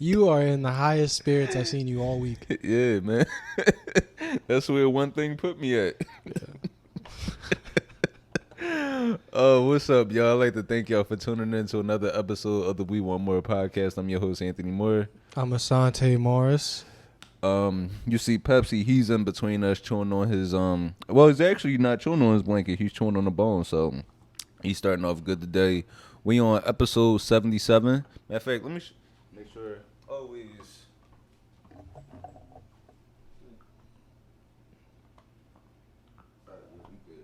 You are in the highest spirits I've seen you all week. Yeah, man. That's where one thing put me at. Oh, what's up, y'all? I'd like to thank y'all for tuning in to another episode of the We Want More podcast. I'm your host, Anthony Moore. I'm Asante Morris. You see Pepsi, he's in between us chewing on his, well, he's actually not chewing on his blanket. He's chewing on the bone, so he's starting off good today. We on episode 77. Matter of fact, let me make sure. Always.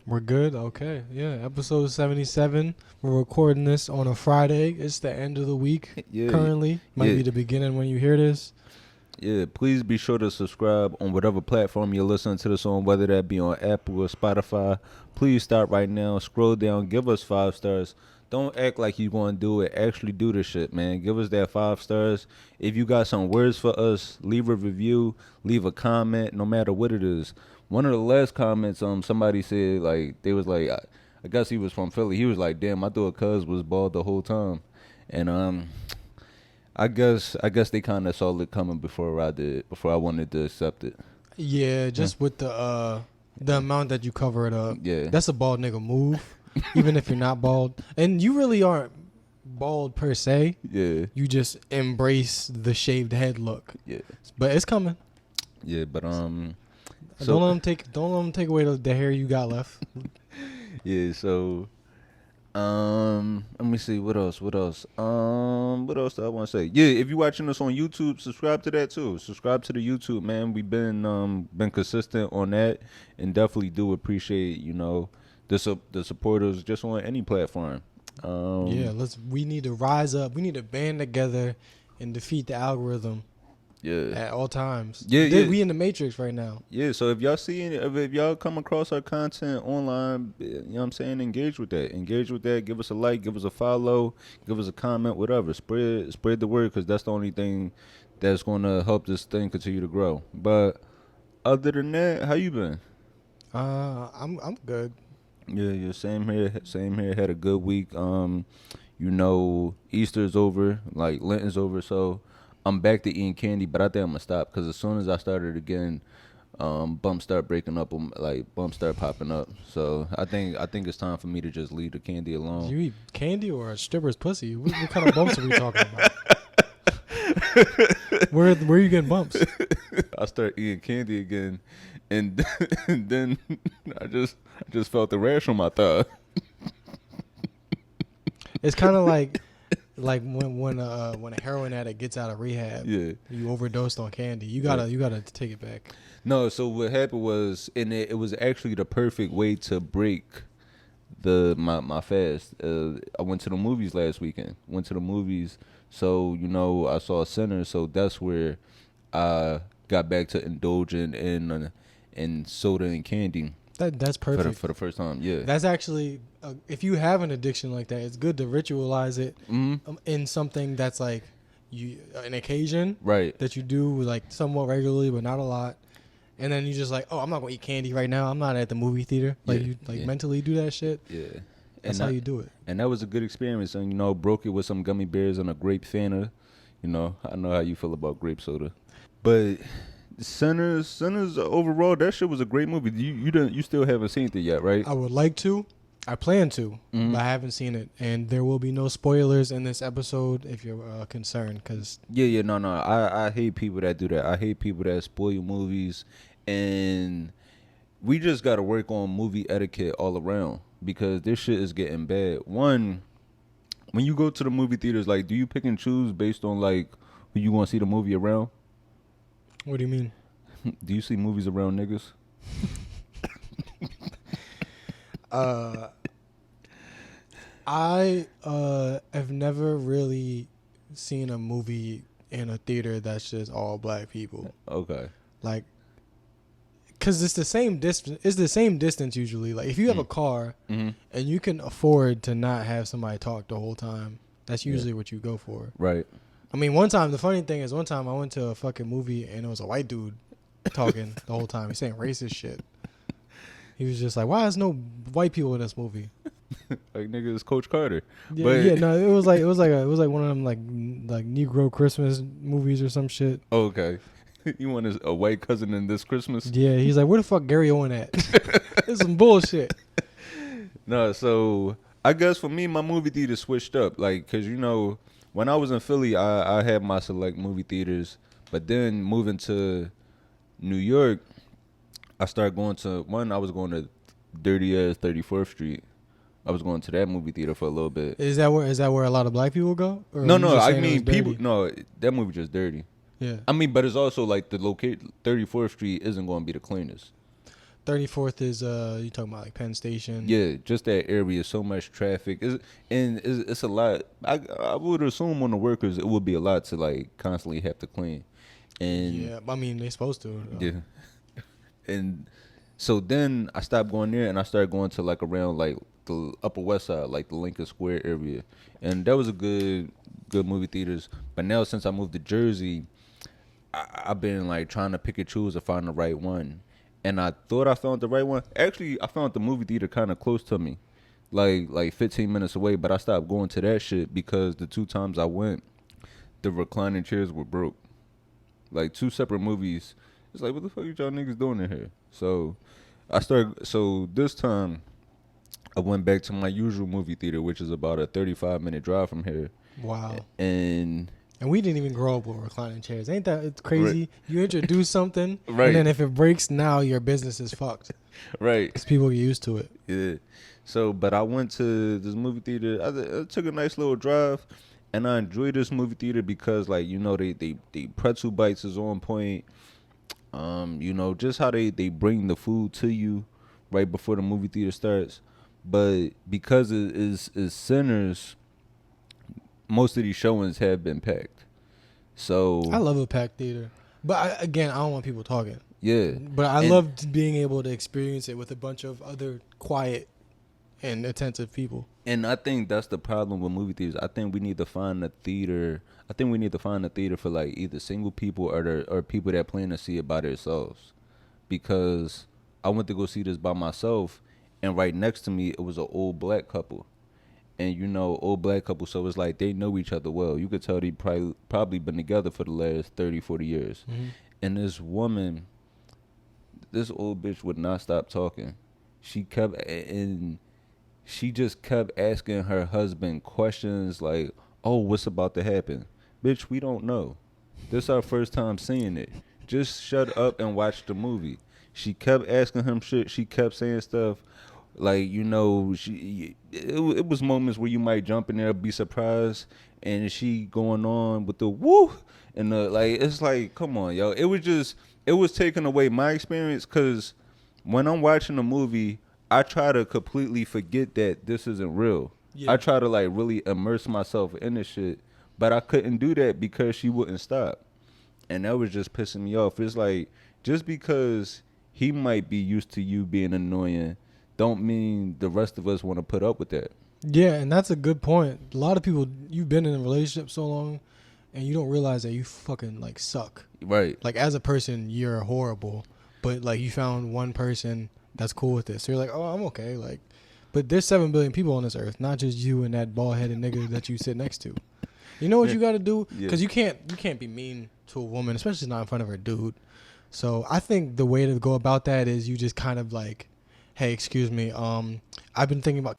We're good? Okay. Yeah, episode 77. We're recording this on a Friday. It's the end of the week currently. Might be the beginning when you hear this. Yeah, please be sure to subscribe on whatever platform you're listening to this on, whether that be on Apple or Spotify. Please stop right now, scroll down, give us 5 stars. Don't act like you're going to do it. Actually do the shit, man. Give us that 5 stars. If you got some words for us, leave a review, leave a comment, no matter what it is. One of the last comments, somebody said, like, they was like, I guess he was from Philly. He was like, damn, I thought Cuz was bald the whole time. And, I guess they kind of saw it coming before I wanted to accept it. Yeah, just with the amount that you cover it up. Yeah. That's a bald nigga move, even if you're not bald. And you really aren't bald per se. Yeah. You just embrace the shaved head look. Yeah. But it's coming. Yeah, but So, don't let them take away the hair you got left. Yeah, so let me see what else. What else do I want to say? Yeah, if you're watching us on YouTube, subscribe to that too. Subscribe to the YouTube, man. We've been consistent on that, and definitely do appreciate the supporters just on any platform. We need to rise up. We need to band together and defeat the algorithm. Yeah. At all times. Yeah. We in the Matrix right now. Yeah, so if y'all come across our content online, you know what I'm saying, engage with that. Give us a like, give us a follow, give us a comment, whatever. Spread the word, because that's the only thing that's going to help this thing continue to grow. But other than that, how you been? I'm good. Yeah, same here. Had a good week. Easter's over, like Lent is over, so I'm back to eating candy, but I think I'm gonna stop, because as soon as I started again, bumps start breaking up, bumps start popping up. So I think it's time for me to just leave the candy alone. You eat candy or a stripper's pussy? What kind of bumps are we talking about? Where are you getting bumps? I start eating candy again, and then I just felt the rash on my thigh. It's kind of like when a heroin addict gets out of rehab, you overdosed on candy. You gotta take it back. No, so what happened was, and it was actually the perfect way to break my fast. I went to the movies last weekend. So I saw Sinners. So that's where I got back to indulging in soda and candy. That's perfect for the first time. Yeah, that's actually if you have an addiction like that, it's good to ritualize it in something that's like an occasion, right? That you do like somewhat regularly, but not a lot. And then you just like, oh, I'm not gonna eat candy right now. I'm not at the movie theater. Mentally do that shit. Yeah, that's how you do it. And that was a good experience. And broke it with some gummy bears and a grape Fanta. I know how you feel about grape soda, but Sinners overall, that shit was a great movie. You still haven't seen it yet, right? I would like to. I plan to, but I haven't seen it, and there will be no spoilers in this episode if you're concerned. Cause no, I hate people that do that. I hate people that spoil movies, and we just got to work on movie etiquette all around, because this shit is getting bad. One, when you go to the movie theaters, like, do you pick and choose based on like who you want to see the movie around? What do you mean? Do you see movies around niggas? I have never really seen a movie in a theater that's just all black people. Okay. Like, cause it's the same distance. It's the same distance usually. Like, if you have a car and you can afford to not have somebody talk the whole time, that's usually what you go for. Right. I mean, the funny thing is, one time I went to a fucking movie and it was a white dude talking the whole time. He's saying racist shit. He was just like, why is no white people in this movie? Like nigga, it's Coach Carter. Yeah, But yeah, no, it was like one of them like Negro Christmas movies or some shit. okay, you want a white cousin in this Christmas? Yeah, he's like, where the fuck Gary Owen at? It's some bullshit. No, so I guess for me, my movie theater switched up. Like, cause you know, when I was in Philly, I had my select movie theaters, but then moving to New York, I started going to one. I was going to dirty ass 34th Street. I was going to that movie theater for a little bit. Is that where a lot of black people go? Or No, you just I saying it was mean people. dirty? No, that movie just dirty. Yeah. I mean, but it's also like the 34th Street isn't going to be the cleanest. 34th is you talking about like Penn Station? Yeah, just that area. So much traffic. It's a lot. I would assume on the workers it would be a lot to like constantly have to clean. And Yeah, I mean they're supposed to. yeah. And so then I stopped going there and I started going to like around like the Upper West Side, like the Lincoln Square area, and that was a good movie theaters. But now since I moved to Jersey, I've been like trying to pick and choose to find the right one. And I thought I found the right one. Actually, I found the movie theater kind of close to me, like 15 minutes away. But I stopped going to that shit because the 2 times I went, the reclining chairs were broke. Like 2 separate movies. It's like, what the fuck y'all niggas doing in here? So So this time, I went back to my usual movie theater, which is about a 35-minute drive from here. Wow. And we didn't even grow up with reclining chairs. Ain't that it's crazy? Right. You introduce something, Right. and then if it breaks, now your business is fucked. right. Because people get used to it. Yeah. So, but I went to this movie theater. I took a nice little drive, and I enjoyed this movie theater because, like, you know, they pretzel bites is on point. You know, just how they bring the food to you right before the movie theater starts. But because it is Sinners, most of these showings have been packed. So I love a packed theater, but I don't want people talking. yeah. But I loved being able to experience it with a bunch of other quiet and attentive people. And I think that's the problem with movie theaters. I think we need to find a theater. I think we need to find a theater for like either single people or people that plan to see it by themselves. Because I went to go see this by myself, and right next to me it was an old black couple. And you know, old black couple, so it's like they know each other well. You could tell they probably been together for the last 30, 40 years. Mm-hmm. And this woman, this old bitch would not stop talking. She just kept asking her husband questions like, oh, what's about to happen? Bitch, we don't know. This our first time seeing it. Just shut up and watch the movie. She kept asking him shit. She kept saying stuff. Like, you know, it was moments where you might jump in there, be surprised, and she going on with the woo, and like, it's like, come on, yo. It was taking away my experience, because when I'm watching a movie, I try to completely forget that this isn't real. Yeah. I try to, like, really immerse myself in this shit, but I couldn't do that because she wouldn't stop. And that was just pissing me off. It's like, just because he might be used to you being annoying don't mean the rest of us want to put up with that. Yeah, and that's a good point. A lot of people, you've been in a relationship so long, and you don't realize that you fucking, like, suck. Right. Like, as a person, you're horrible, but, like, you found one person that's cool with this. So you're like, oh, I'm okay. Like, but there's 7 billion people on this earth, not just you and that bald-headed nigga that you sit next to. You know what you got to do? Because you can't be mean to a woman, especially not in front of her dude. So I think the way to go about that is you just kind of like, hey, excuse me, I've been thinking about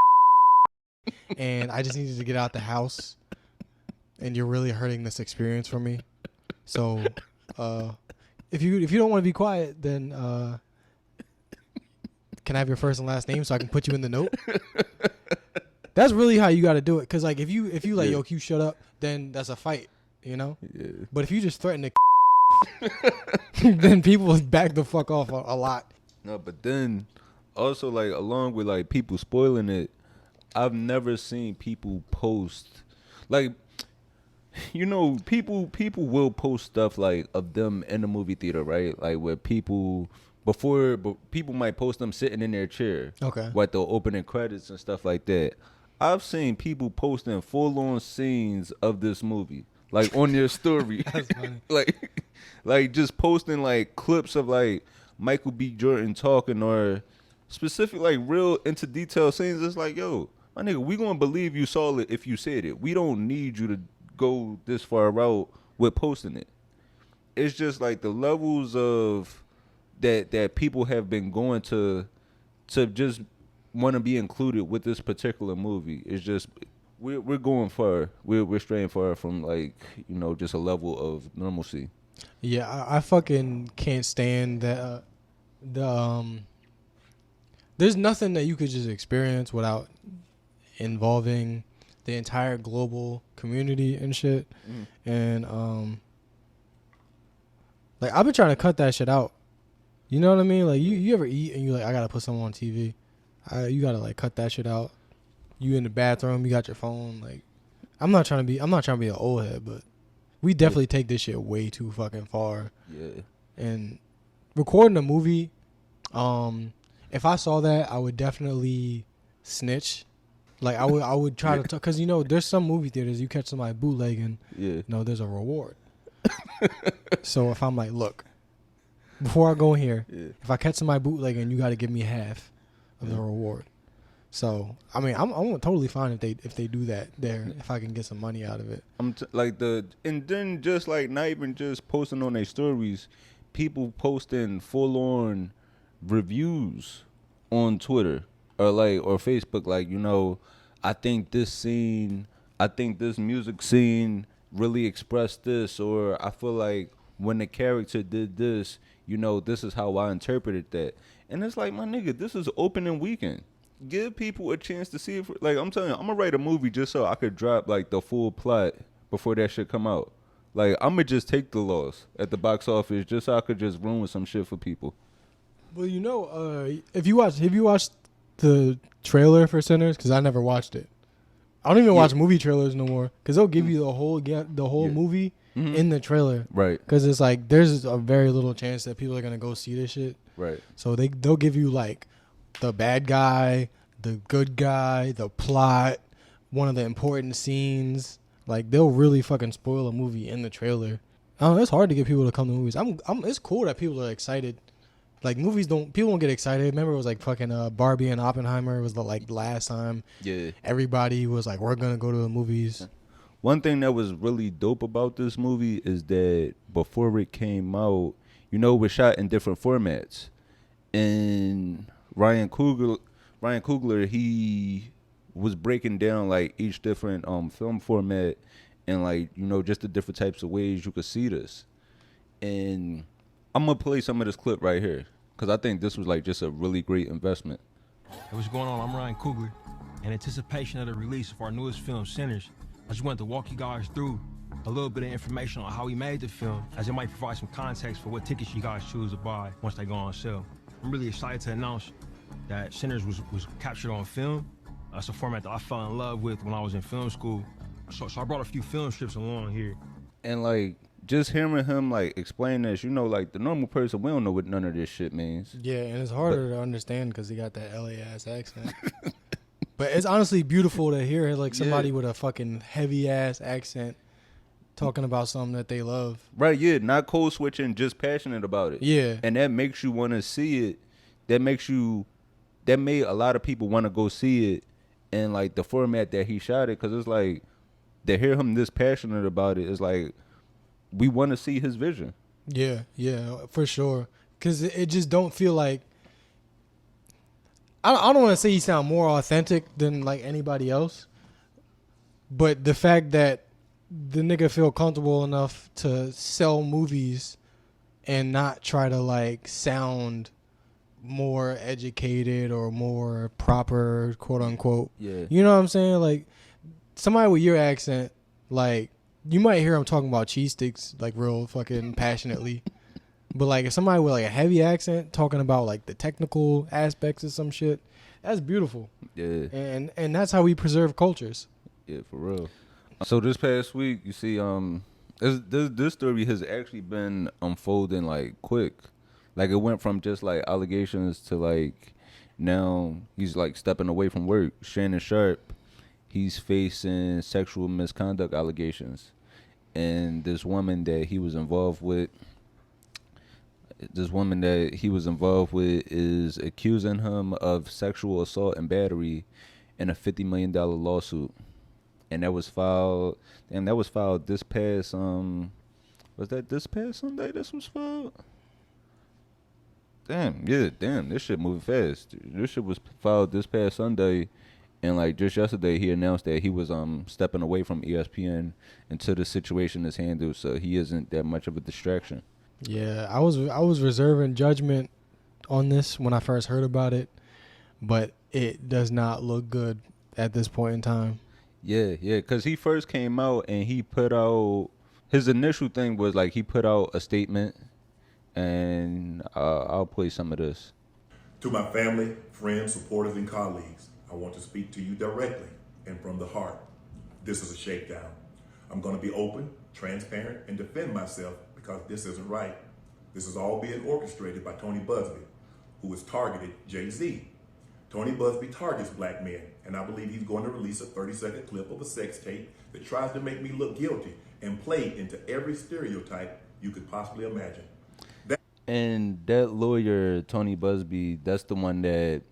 and I just needed to get out the house, and you're really hurting this experience for me. So if you don't want to be quiet, then can I have your first and last name so I can put you in the note? That's really how you got to do it. Because, like, if you like, yo, Q, shut up, then that's a fight, you know? Yeah. But if you just threaten to then people back the fuck off a lot. No, but then also, like, along with, like, people spoiling it, I've never seen people post, like, you know, people will post stuff, like, of them in the movie theater, right? Like, where people might post them sitting in their chair. Okay. Like the opening credits and stuff like that. I've seen people posting full-on scenes of this movie, like, on their story. That's funny. like just posting, like, clips of, like, Michael B. Jordan talking, or specific, like, real into detail scenes. It's like, yo, my nigga, we gonna believe you saw it if you said it. We don't need you to go this far out with posting it. It's just like the levels of that people have been going to just want to be included with this particular movie. It's just we're going far. We're straying far from like, you know, just a level of normalcy. Yeah, I fucking can't stand that. There's nothing that you could just experience without involving the entire global community and shit. And like I've been trying to cut that shit out. You know what I mean? Like you ever eat and you like, I gotta put something on TV. You gotta like cut that shit out. You in the bathroom, you got your phone. Like I'm not trying to be an old head, but we definitely take this shit way too fucking far. Yeah. And recording a movie, if I saw that, I would definitely snitch. Like I would try to talk, cause you know there's some movie theaters you catch somebody bootlegging. Yeah. You know there's a reward. So if I'm like, look, before I go in here, if I catch somebody bootlegging, you got to give me half of the reward. So I mean, I'm totally fine if they do that there. If I can get some money out of it. And then just like not even just posting on their stories, people posting full-on reviews on Twitter or Facebook, like, you know, I think this music scene really expressed this, or I feel like when the character did this, you know, this is how I interpreted that. And it's like, my nigga, this is opening weekend. Give people a chance to see it. Like, I'm telling you, I'm gonna write a movie just so I could drop like the full plot before that shit come out. Like, I'm gonna just take the loss at the box office just so I could just ruin some shit for people. Well, you know, have you watched the trailer for Sinners? Because I never watched it. I don't even watch movie trailers no more because they'll give you the whole movie in the trailer. Right. Because it's like there's a very little chance that people are gonna go see this shit. Right. So they'll give you like the bad guy, the good guy, the plot, one of the important scenes. Like they'll really fucking spoil a movie in the trailer. I don't know, it's hard to get people to come to movies. It's cool that people are excited. Like people don't get excited. Remember it was like fucking Barbie and Oppenheimer was the like last time. Yeah. Everybody was like, we're gonna go to the movies. One thing that was really dope about this movie is that before it came out, you know, it was shot in different formats. And Ryan Coogler, he was breaking down like each different film format and like, you know, just the different types of ways you could see this. And I'm gonna play some of this clip right here because I think this was like just a really great investment. Hey, what's going on? I'm Ryan Coogler. In anticipation of the release of our newest film, Sinners, I just wanted to walk you guys through a little bit of information on how we made the film, as it might provide some context for what tickets you guys choose to buy once they go on sale. I'm really excited to announce that Sinners was captured on film. It's a format that I fell in love with when I was in film school. So I brought a few film strips along here. And like, just hearing him like explain this, you know, like the normal person, we don't know what none of this shit means. Yeah, and it's harder to understand because he got that LA ass accent. But it's honestly beautiful to hear like somebody with a fucking heavy ass accent talking about something that they love. Right, yeah, not code switching, just passionate about it. Yeah. And that makes you want to see it. That made a lot of people want to go see it in like the format that he shot it, because it's like to hear him this passionate about it is like we want to see his vision. Yeah, for sure. Because it just don't feel like, I don't want to say he sound more authentic than like anybody else, but the fact that the nigga feel comfortable enough to sell movies and not try to like sound more educated or more proper, quote unquote. Yeah. You know what I'm saying? Like somebody with your accent, like you might hear him talking about cheese sticks like real fucking passionately. But like if somebody with like a heavy accent talking about like the technical aspects of some shit, that's beautiful. Yeah. And that's how we preserve cultures. Yeah, for real. So this past week, you see, this story has actually been unfolding like quick. Like it went from just like allegations to like now he's like stepping away from work. Shannon Sharpe, he's facing sexual misconduct allegations, and this woman that he was involved with is accusing him of sexual assault and battery, in a $50 million lawsuit. And that was filed. And that was filed this past was that this past Sunday this was filed? Damn, this shit moving fast. This shit was filed this past Sunday, and like just yesterday he announced that he was stepping away from ESPN until the situation is handled, so he isn't that much of a distraction. Yeah, I was reserving judgment on this when I first heard about it, but it does not look good at this point in time. Yeah, because he first came out and he put out, his initial thing was like he put out a statement, and I'll play some of this. To my family, friends, supporters, and colleagues, I want to speak to you directly and from the heart. This is a shakedown. I'm going to be open, transparent, and defend myself because this isn't right. This is all being orchestrated by Tony Busby, who has targeted Jay-Z. Tony Busby targets black men, and I believe he's going to release a 30-second clip of a sex tape that tries to make me look guilty and play into every stereotype you could possibly imagine. And that lawyer, Tony Busby, that's the one that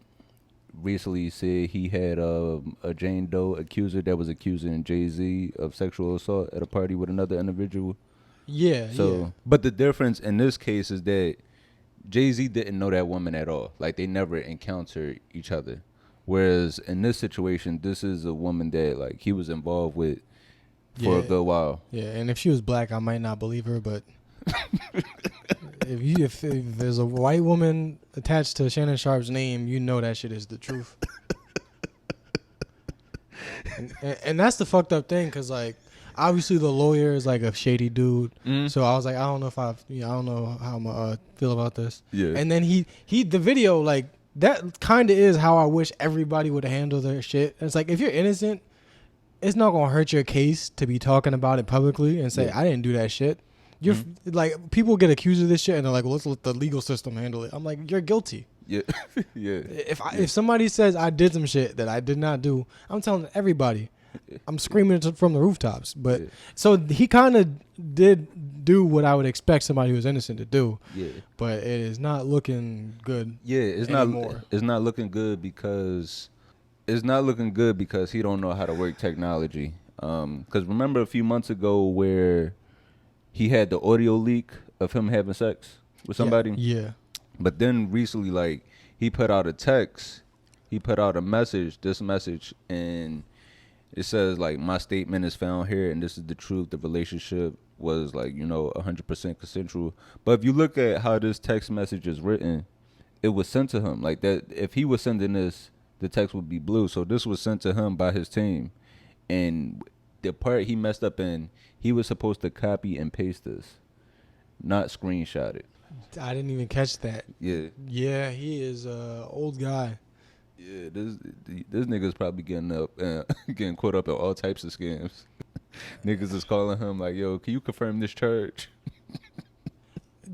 recently said he had a Jane Doe accuser that was accusing Jay-Z of sexual assault at a party with another individual. Yeah, But the difference in this case is that Jay-Z didn't know that woman at all. Like, they never encountered each other. Whereas in this situation, this is a woman that, like, he was involved with for a good while. Yeah, and if she was black, I might not believe her, but if there's a white woman attached to Shannon Sharpe's name, you know that shit is the truth. and that's the fucked up thing, because, like, obviously the lawyer is like a shady dude. So I was like, I don't know how I'm gonna feel about this. Yeah. And then he the video, like, that kind of is how I wish everybody would handle their shit. It's like, if you're innocent, it's not gonna hurt your case to be talking about it publicly and say, I didn't do that shit. You're like, people get accused of this shit and they're like, well, let's let the legal system handle it. I'm like, you're guilty. Yeah. Yeah. If somebody says I did some shit that I did not do, I'm telling everybody. I'm screaming it from the rooftops. But so he kind of did do what I would expect somebody who was innocent to do. Yeah. But it is not looking good. Yeah, it's anymore. It's not looking good because he don't know how to work technology. Because remember a few months ago where he had the audio leak of him having sex with somebody? Yeah. But then recently, like, he put out a text. He put out a message, and it says, like, my statement is found here, and this is the truth. The relationship was, like, 100% consensual. But if you look at how this text message is written, it was sent to him. Like, that, if he was sending this, the text would be blue. So this was sent to him by his team. And the part he messed up in, he was supposed to copy and paste this, not screenshot it. I didn't even catch that. Yeah. Yeah, he is a old guy. Yeah, this nigga's probably getting caught up in all types of scams. Niggas is calling him like, yo, can you confirm this charge?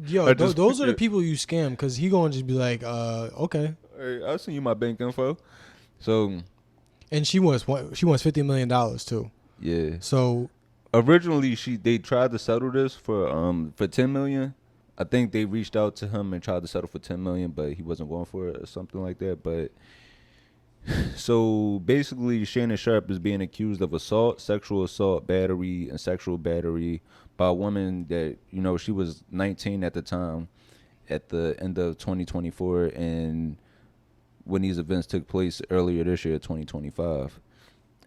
Yo, those are the people you scam, because he gonna just be like, okay. Hey, I'll send you my bank info. So, and she wants $50 million too. Yeah. So originally they tried to settle this for $10 million. I think they reached out to him and tried to settle for $10 million, but he wasn't going for it or something like that. But so basically, Shannon Sharpe is being accused of assault, sexual assault, battery, and sexual battery by a woman that, she was 19 at the time, at the end of 2024, and when these events took place earlier this year, 2025.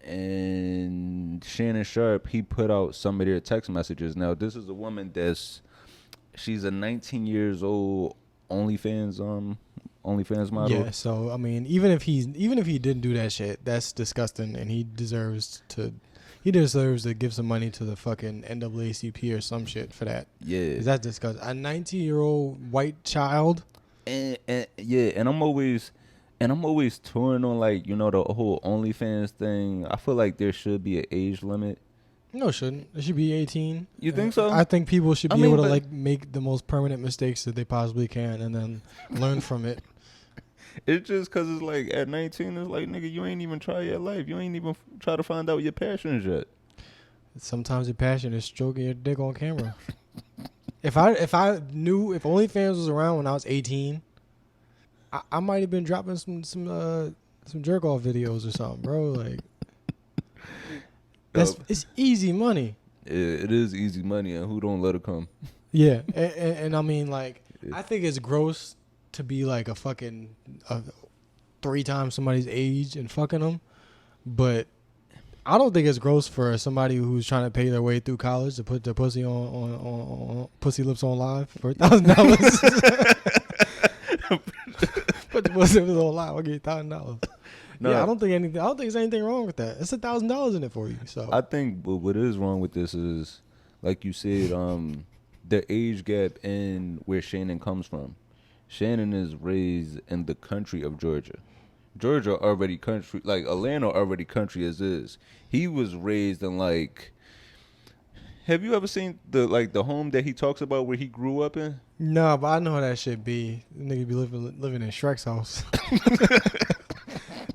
And Shannon Sharpe, he put out some of their text messages. Now, this is a woman she's a 19 years old OnlyFans model. Yeah, so I mean, even if he didn't do that shit, that's disgusting, and he deserves to give some money to the fucking NAACP or some shit for that. Yeah, 'cause that's disgusting. A 19-year-old white child. And I'm always torn on, like, the whole OnlyFans thing. I feel like there should be an age limit. No, it shouldn't. It should be 18. You think so? I think people should be able to, like, make the most permanent mistakes that they possibly can and then learn from it. It's just because it's like at 19, it's like, nigga, you ain't even try your life. You ain't even try to find out your passion is yet. Sometimes your passion is stroking your dick on camera. If OnlyFans was around when I was 18, I might have been dropping some some jerk off videos or something, bro. Like, it's easy money. It is easy money, and who don't let it come? Yeah, and I mean, like, I think it's gross to be like a fucking 3 times somebody's age and fucking them, but I don't think it's gross for somebody who's trying to pay their way through college to put their pussy on pussy lips on live for $1,000. Put the pussy lips on live, I'll get $1,000. No, yeah, I don't think there's anything wrong with that. It's $1,000 in it for you. So I think what is wrong with this is, like you said, the age gap in where Shannon comes from. Shannon is raised in the country of Georgia. Georgia already country, like Atlanta already country as is. He was raised in like. Have you ever seen the home that he talks about where he grew up in? No, but I know how that shit be. Nigga be living in Shrek's house.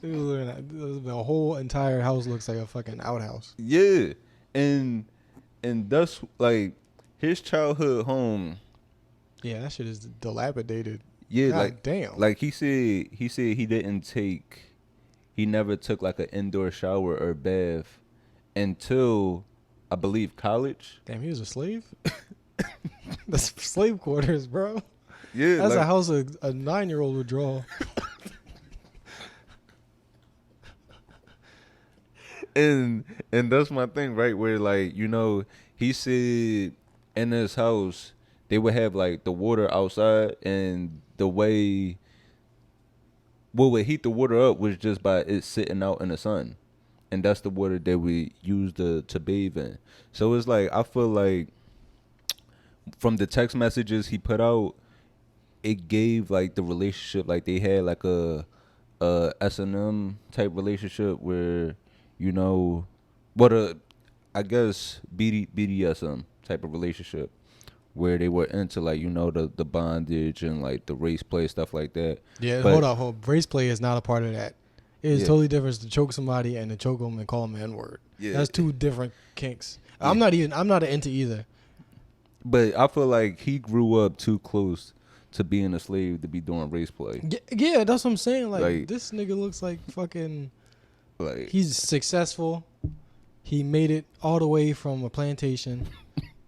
The whole entire house looks like a fucking outhouse. Yeah, and that's like his childhood home. Yeah, that shit is dilapidated. Yeah, God like damn. Like he said he never took like an indoor shower or bath until I believe college. Damn, he was a slave? That's slave quarters, bro. Yeah, that's like a house a 9-year-old would draw. And that's my thing, right? Where like, you know, he said in his house they would have like the water outside, and the way what would heat the water up was just by it sitting out in the sun, and that's the water that we use to bathe in. So it's like I feel like from the text messages he put out, it gave like the relationship like they had like a S&M type relationship where, you know, I guess BDSM type of relationship where they were into like, you know, the bondage and like the race play, stuff like that. Yeah, but, hold on. Race play is not a part of that. It is totally different to choke somebody and to choke them and call them an N-word. Yeah. That's two different kinks. Yeah. I'm not into either. But I feel like he grew up too close to being a slave to be doing race play. Yeah, that's what I'm saying. Like this nigga looks like fucking. Like he's successful. He made it all the way from a plantation,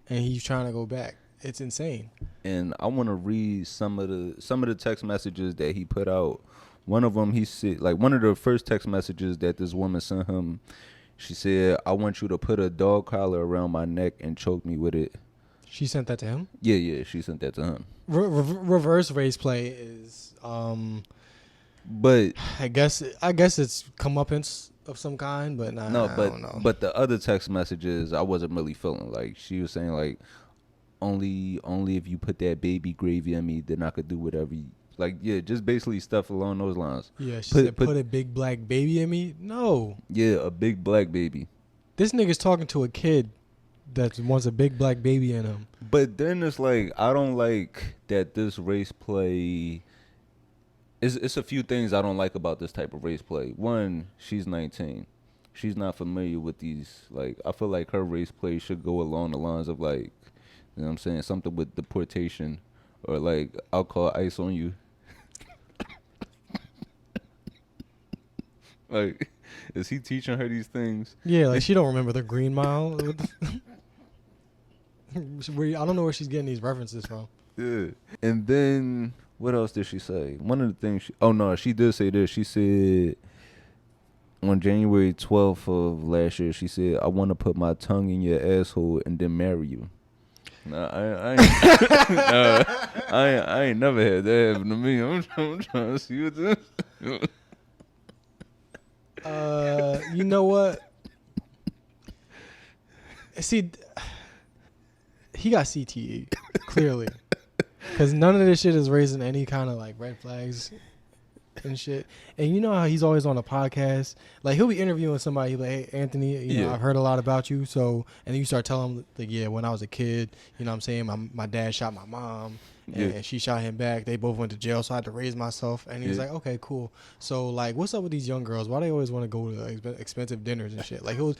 and he's trying to go back. It's insane. And I want to read some of the text messages that he put out. One of them, he said, like one of the first text messages that this woman sent him. She said, "I want you to put a dog collar around my neck and choke me with it." She sent that to him? Yeah, she sent that to him. Reverse race play is, but I guess it's comeuppance of some kind, but I don't know. But the other text messages, I wasn't really feeling. Like she was saying, like only if you put that baby gravy on me, then I could do whatever. Like yeah, just basically stuff along those lines. Yeah, she said put a big black baby in me. No. Yeah, a big black baby. This nigga's talking to a kid that wants a big black baby in him. But then it's like, I don't like that this race play. It's a few things I don't like about this type of race play. One, she's 19. She's not familiar with these. Like, I feel like her race play should go along the lines of like, you know what I'm saying, something with deportation or like, I'll call ICE on you. Like, is he teaching her these things? Yeah, like she don't remember the Green Mile. I don't know where she's getting these references from. Yeah. And then what else did she say? One of the things she did say this. She said on January 12th of last year, she said, "I want to put my tongue in your asshole and then marry you." Nah, I ain't never had that happen to me. I'm trying to see what this. You know what? See, he got CTE, clearly. Because none of this shit is raising any kind of, like, red flags and shit. And you know how he's always on a podcast? Like, he'll be interviewing somebody. He'll be like, "Hey, Anthony, you know, I've heard a lot about you." So, and then you start telling him, like, yeah, when I was a kid, you know what I'm saying? My dad shot my mom. And she shot him back. They both went to jail, so I had to raise myself. And he was like, "Okay, cool. So, like, what's up with these young girls? Why they always want to go to like, expensive dinners and shit?" Like, he'll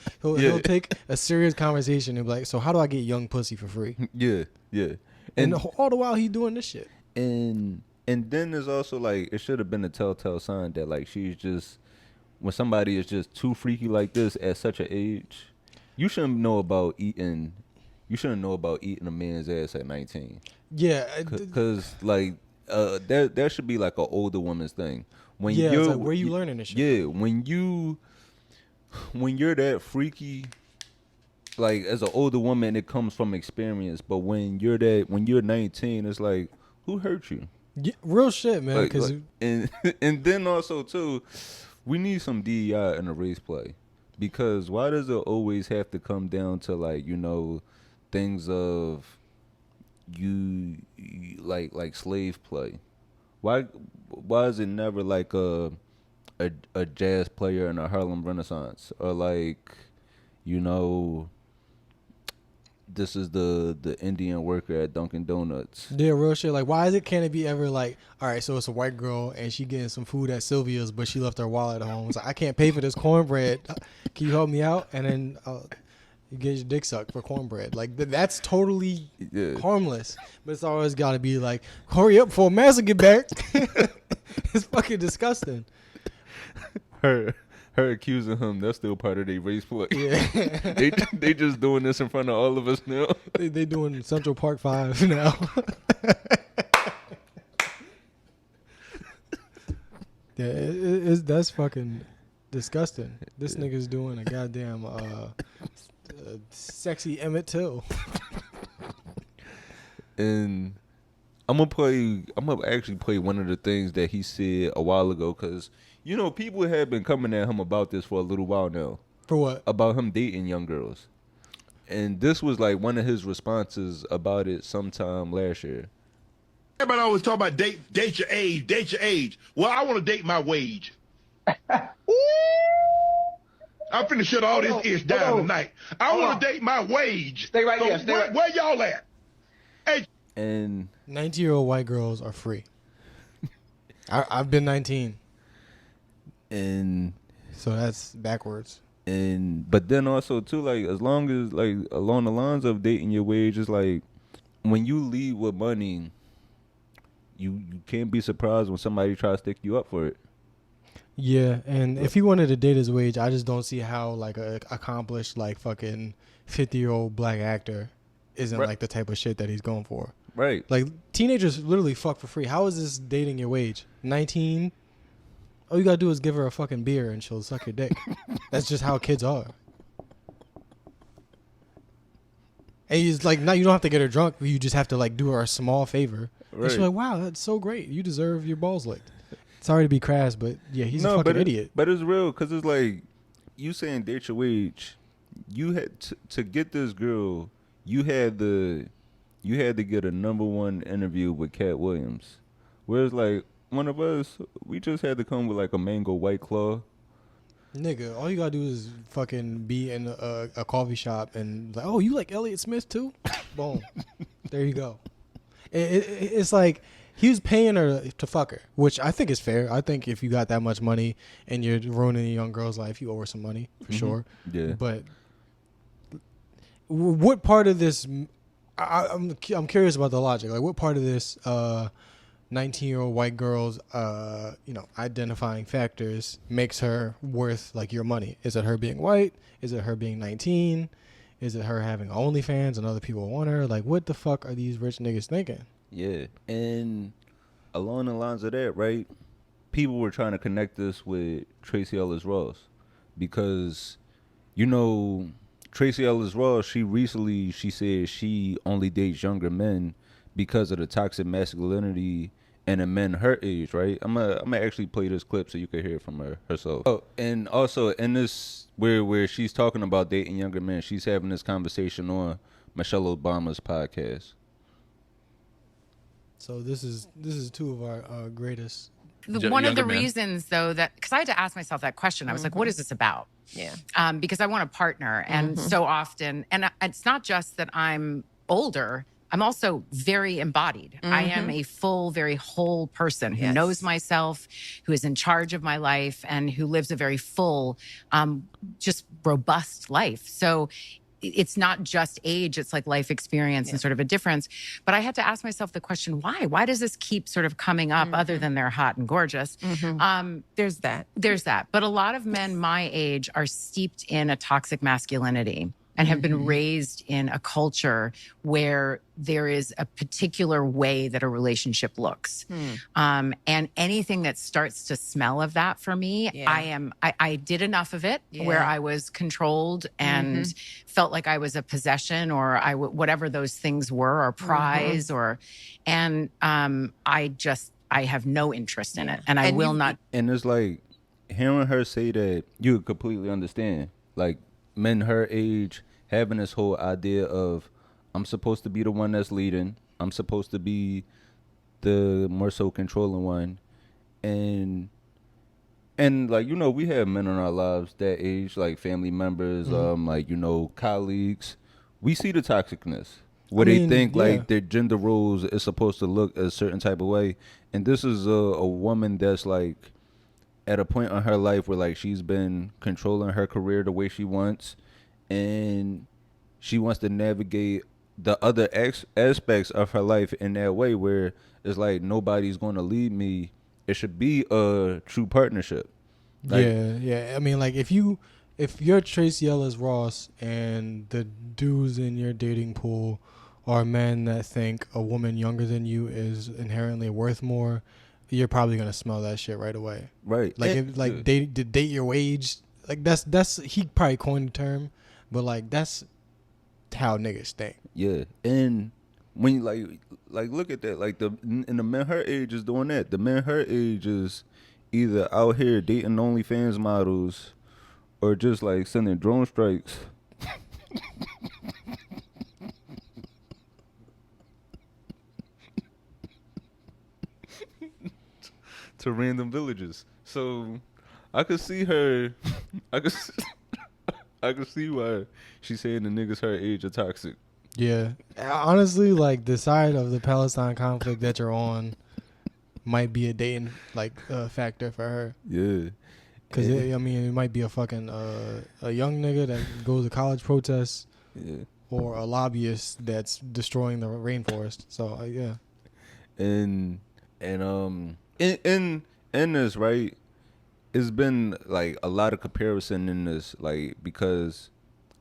take a serious conversation and be like, "So how do I get young pussy for free?" Yeah. And all the while he doing this shit. And then there's also like, it should have been a telltale sign that like she's just when somebody is just too freaky like this at such an age, you shouldn't know about eating. You shouldn't know about eating a man's ass at 19. Yeah, because like that should be like an older woman's thing. When yeah, you're it's like, where you learning this shit? Yeah, when you're that freaky, like as an older woman, it comes from experience. But when you're 19, it's like, who hurt you? Yeah, real shit, man. Because and then also too, we need some DEI in the race play, because why does it always have to come down to like, you know, things of you like slave play? Why is it never like a jazz player in a Harlem Renaissance, or like, you know, this is the Indian worker at Dunkin' Donuts? Yeah, real shit. Like, why can't it be ever like, all right, so it's a white girl and she getting some food at Sylvia's, but she left her wallet at home. It's like, I can't pay for this cornbread. Can you help me out? And then you get your dick sucked for cornbread. Like, that's totally harmless. But it's always got to be like, hurry up before Master get back. It's fucking disgusting. Her accusing him, that's still part of their race play. Yeah. they just doing this in front of all of us now. They doing Central Park 5 now. Yeah, that's fucking disgusting. This nigga's doing a goddamn sexy Emmett Till. And I'm gonna actually play one of the things that he said a while ago, because, you know, people have been coming at him about this for a little while now. For what? About him dating young girls. And this was like one of his responses about it sometime last year. Everybody always talk about date your age, date your age. Well, I want to date my wage. I'm finna shut all this ish down tonight. I want to date my wage. Stay right here. Stay where y'all at? Hey. And 19-year-old white girls are free. I've been 19. And so that's backwards. But then also too, like, as long as like along the lines of dating your wage, it's like when you leave with money, you can't be surprised when somebody tries to stick you up for it. Yeah, and if he wanted to date his wage, I just don't see how like a accomplished like fucking 50-year-old black actor isn't like the type of shit that he's going for. Right. Like, teenagers literally fuck for free. How is this dating your wage? 19? All you gotta do is give her a fucking beer and she'll suck your dick. That's just how kids are. And he's like, now you don't have to get her drunk. You just have to like do her a small favor. Right. And she's like, wow, that's so great. You deserve your balls licked. Sorry to be crass, but yeah, he's a fucking idiot. But it's real, because it's like, you saying date your wage. You had to get this girl, you had to get a #1 interview with Cat Williams. Whereas like one of us, we just had to come with like a mango White Claw. Nigga, all you gotta do is fucking be in a coffee shop and like, oh, you like Elliott Smith too? Boom. There you go. It's like he was paying her to fuck her, which I think is fair. I think if you got that much money and you're ruining a young girl's life, you owe her some money for sure. Yeah. But what part of this? I'm curious about the logic. Like, what part of this 19-year-old white girl's identifying factors makes her worth like your money? Is it her being white? Is it her being 19? Is it her having OnlyFans and other people want her? Like, what the fuck are these rich niggas thinking? Yeah, and along the lines of that, right? People were trying to connect this with Tracee Ellis Ross, because, you know, Tracee Ellis Ross, she said she only dates younger men because of the toxic masculinity and the men her age, right? I'm gonna actually play this clip so you can hear it from herself. Oh, and also in this where she's talking about dating younger men, she's having this conversation on Michelle Obama's podcast. So this is two of our greatest. One of the reasons, though, that because I had to ask myself that question, I was like, "What is this about?" Yeah. Because I want a partner, and so often, and it's not just that I'm older. I'm also very embodied. I am a full, very whole person who knows myself, who is in charge of my life, and who lives a very full, just robust life. So it's not just age, it's like life experience and sort of a difference. But I had to ask myself the question, why? Why does this keep sort of coming up other than they're hot and gorgeous? There's that. There's that. But a lot of men my age are steeped in a toxic masculinity and have been raised in a culture where there is a particular way that a relationship looks. And anything that starts to smell of that for me, I did enough of it where I was controlled and felt like I was a possession or whatever those things were, or prize and I have no interest in it, and I will not. And it's like hearing her say that, you would completely understand. Like men her age having this whole idea of, I'm supposed to be the one that's leading. I'm supposed to be the more so controlling one. And like, you know, we have men in our lives that age, like family members, like, you know, colleagues. We see the toxicness where they think like their gender roles is supposed to look a certain type of way. And this is a woman that's like at a point in her life where like she's been controlling her career the way she wants, and she wants to navigate the other aspects of her life in that way where it's like, nobody's going to lead me. It should be a true partnership. Like, I mean, like if you're Tracee Ellis Ross and the dudes in your dating pool are men that think a woman younger than you is inherently worth more, you're probably gonna smell that shit right away. Right. Like date your wage. Like that's he probably coined the term, but like that's how niggas think. Yeah. And when you like look at that, like the men her age is doing that. The men her age is either out here dating OnlyFans models or just like sending drone strikes. To random villages. So I could see her I could see why she's saying the niggas her age are toxic. Yeah. Honestly, like the side of the Palestine conflict that you're on might be a dating like factor for her. Yeah. Cause I mean, it might be a fucking a young nigga that goes to college protests, or a lobbyist that's destroying the rainforest. So yeah. And in this, right, it's been like a lot of comparison in this, like because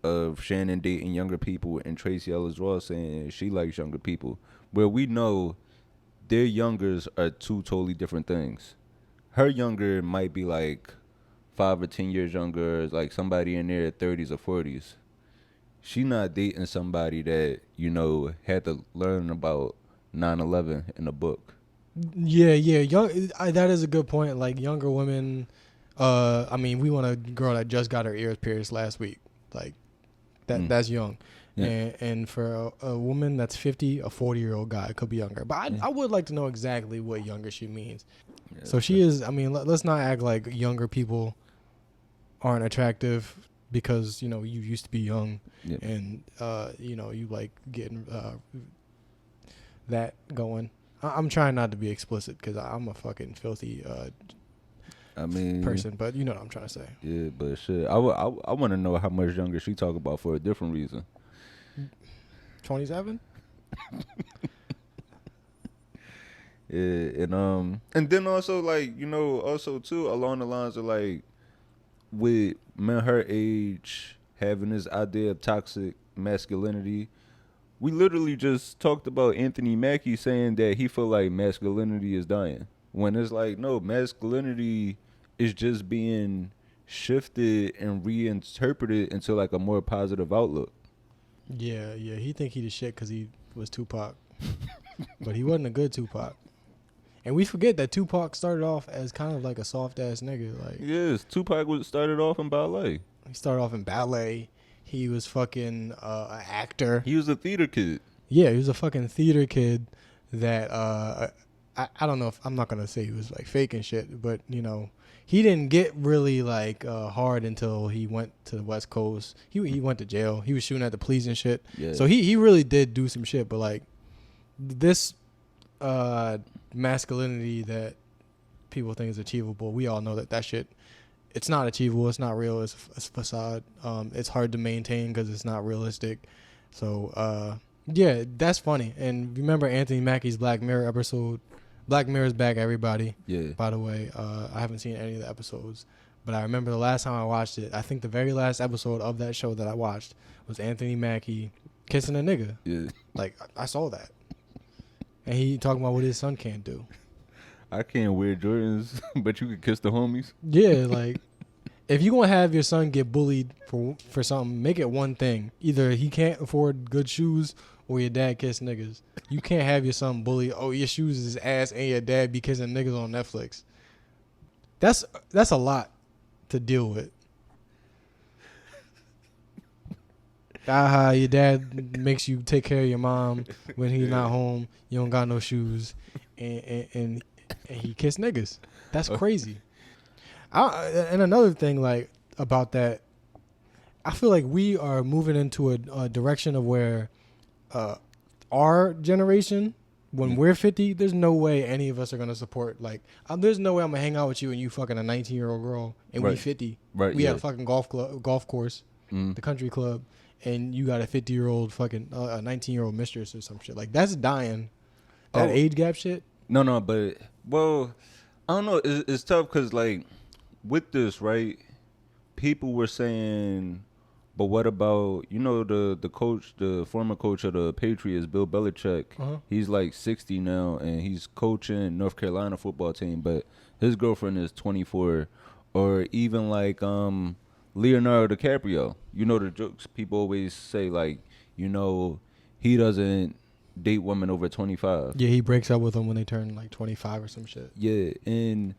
of Shannon dating younger people and Tracee Ellis Ross saying she likes younger people, where we know their youngers are two totally different things. Her younger might be like 5 or 10 years younger, like somebody in their 30s or 40s. She not dating somebody that, you know, had to learn about 9/11 in a book. Yeah. That is a good point. Like younger women, I mean, we want a girl that just got her ears pierced last week. Like that's young. Yeah. And for a woman that's 50, a 40-year-old guy could be younger. But I would like to know exactly what younger she means. Yeah, so she is, I mean, let's not act like younger people aren't attractive because, you know, you used to be young and, you know, you like getting that going. I'm trying not to be explicit because I'm a fucking filthy person, but you know what I'm trying to say. Yeah, but shit, I want to know how much younger she talk about for a different reason. 27. Yeah, and then also like, you know, also too along the lines of like with men her age having this idea of toxic masculinity. We literally just talked about Anthony Mackie saying that he feel like masculinity is dying. When it's like, no, masculinity is just being shifted and reinterpreted into like a more positive outlook. Yeah. He think he the shit because he was Tupac. But he wasn't a good Tupac. And we forget that Tupac started off as kind of like a soft-ass nigga. Like, yes, Tupac started off in ballet. He started off in ballet. He was fucking an actor. He was a theater kid. Yeah, he was a fucking theater kid that I don't know if I'm not gonna say he was like fake and shit, but you know, he didn't get really like hard until he went to the West Coast. He went to jail. He was shooting at the police and shit. Yeah. So he really did do some shit, but like this masculinity that people think is achievable, we all know that shit it's not achievable. It's not real. It's a facade. It's hard to maintain because it's not realistic. So yeah, that's funny. And remember Anthony Mackie's Black Mirror episode. Black Mirror's back, everybody. Yeah. By the way, I haven't seen any of the episodes, but I remember the last time I watched it. I think the very last episode of that show that I watched was Anthony Mackie kissing a nigga. Yeah. Like I saw that, and he talking about what his son can't do. I can't wear Jordans, but you can kiss the homies. Yeah, like if you gonna have your son get bullied for something, make it one thing. Either he can't afford good shoes or your dad kiss niggas. You can't have your son bully, oh, your shoes is ass and your dad be kissing niggas on Netflix. That's a lot to deal with. Your dad makes you take care of your mom when he's not home. You don't got no shoes, and he kiss niggas. That's crazy. And another thing like about that, I feel like we are moving into a direction of where our generation, when we're 50, there's no way any of us are gonna support. Like, there's no way I'm gonna hang out with you and you fucking a 19-year-old girl and we 50. Right. We at a fucking golf course, the country club, and you got a 50-year-old fucking a 19-year-old mistress or some shit. Like that's dying. That age gap shit. No, but well, I don't know. It's tough because like with this, right? People were saying. But what about, the coach, the former coach of the Patriots, Bill Belichick? Uh-huh. He's like 60 now, and he's coaching North Carolina football team, but his girlfriend is 24. Or even like Leonardo DiCaprio. You know the jokes people always say, like, he doesn't date women over 25. Yeah, he breaks up with them when they turn like 25 or some shit. Yeah, and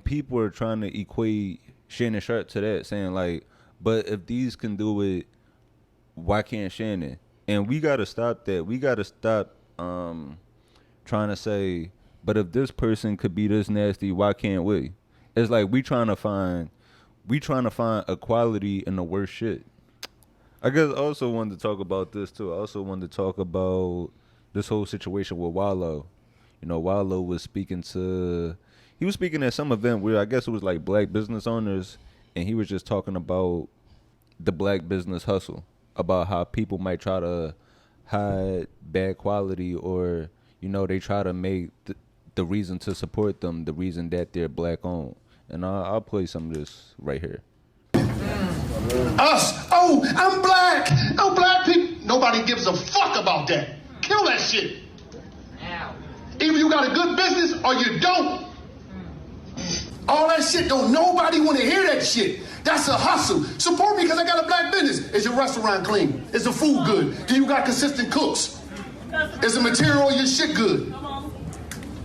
people are trying to equate Shannon Sharpe to that, saying like, but if these can do it, why can't Shannon? And we got to stop that. We got to stop trying to say, but if this person could be this nasty, why can't we? It's like we trying to find equality in the worst shit. I guess I also wanted to talk about this too. I also wanted to talk about this whole situation with Wallo. Wallo was speaking at some event where I guess it was like black business owners. And he was just talking about the black business hustle, about how people might try to hide bad quality or, they try to make the reason to support them the reason that they're black owned. And I'll play some of this right here. Us. Oh, I'm black. No black people. Nobody gives a fuck about that. Kill that shit. Either you got a good business or you don't. All that shit, don't nobody want to hear that shit. That's a hustle. Support me because I got a black business. Is your restaurant clean? Is the food good? Do you got consistent cooks? Is the material of your shit good?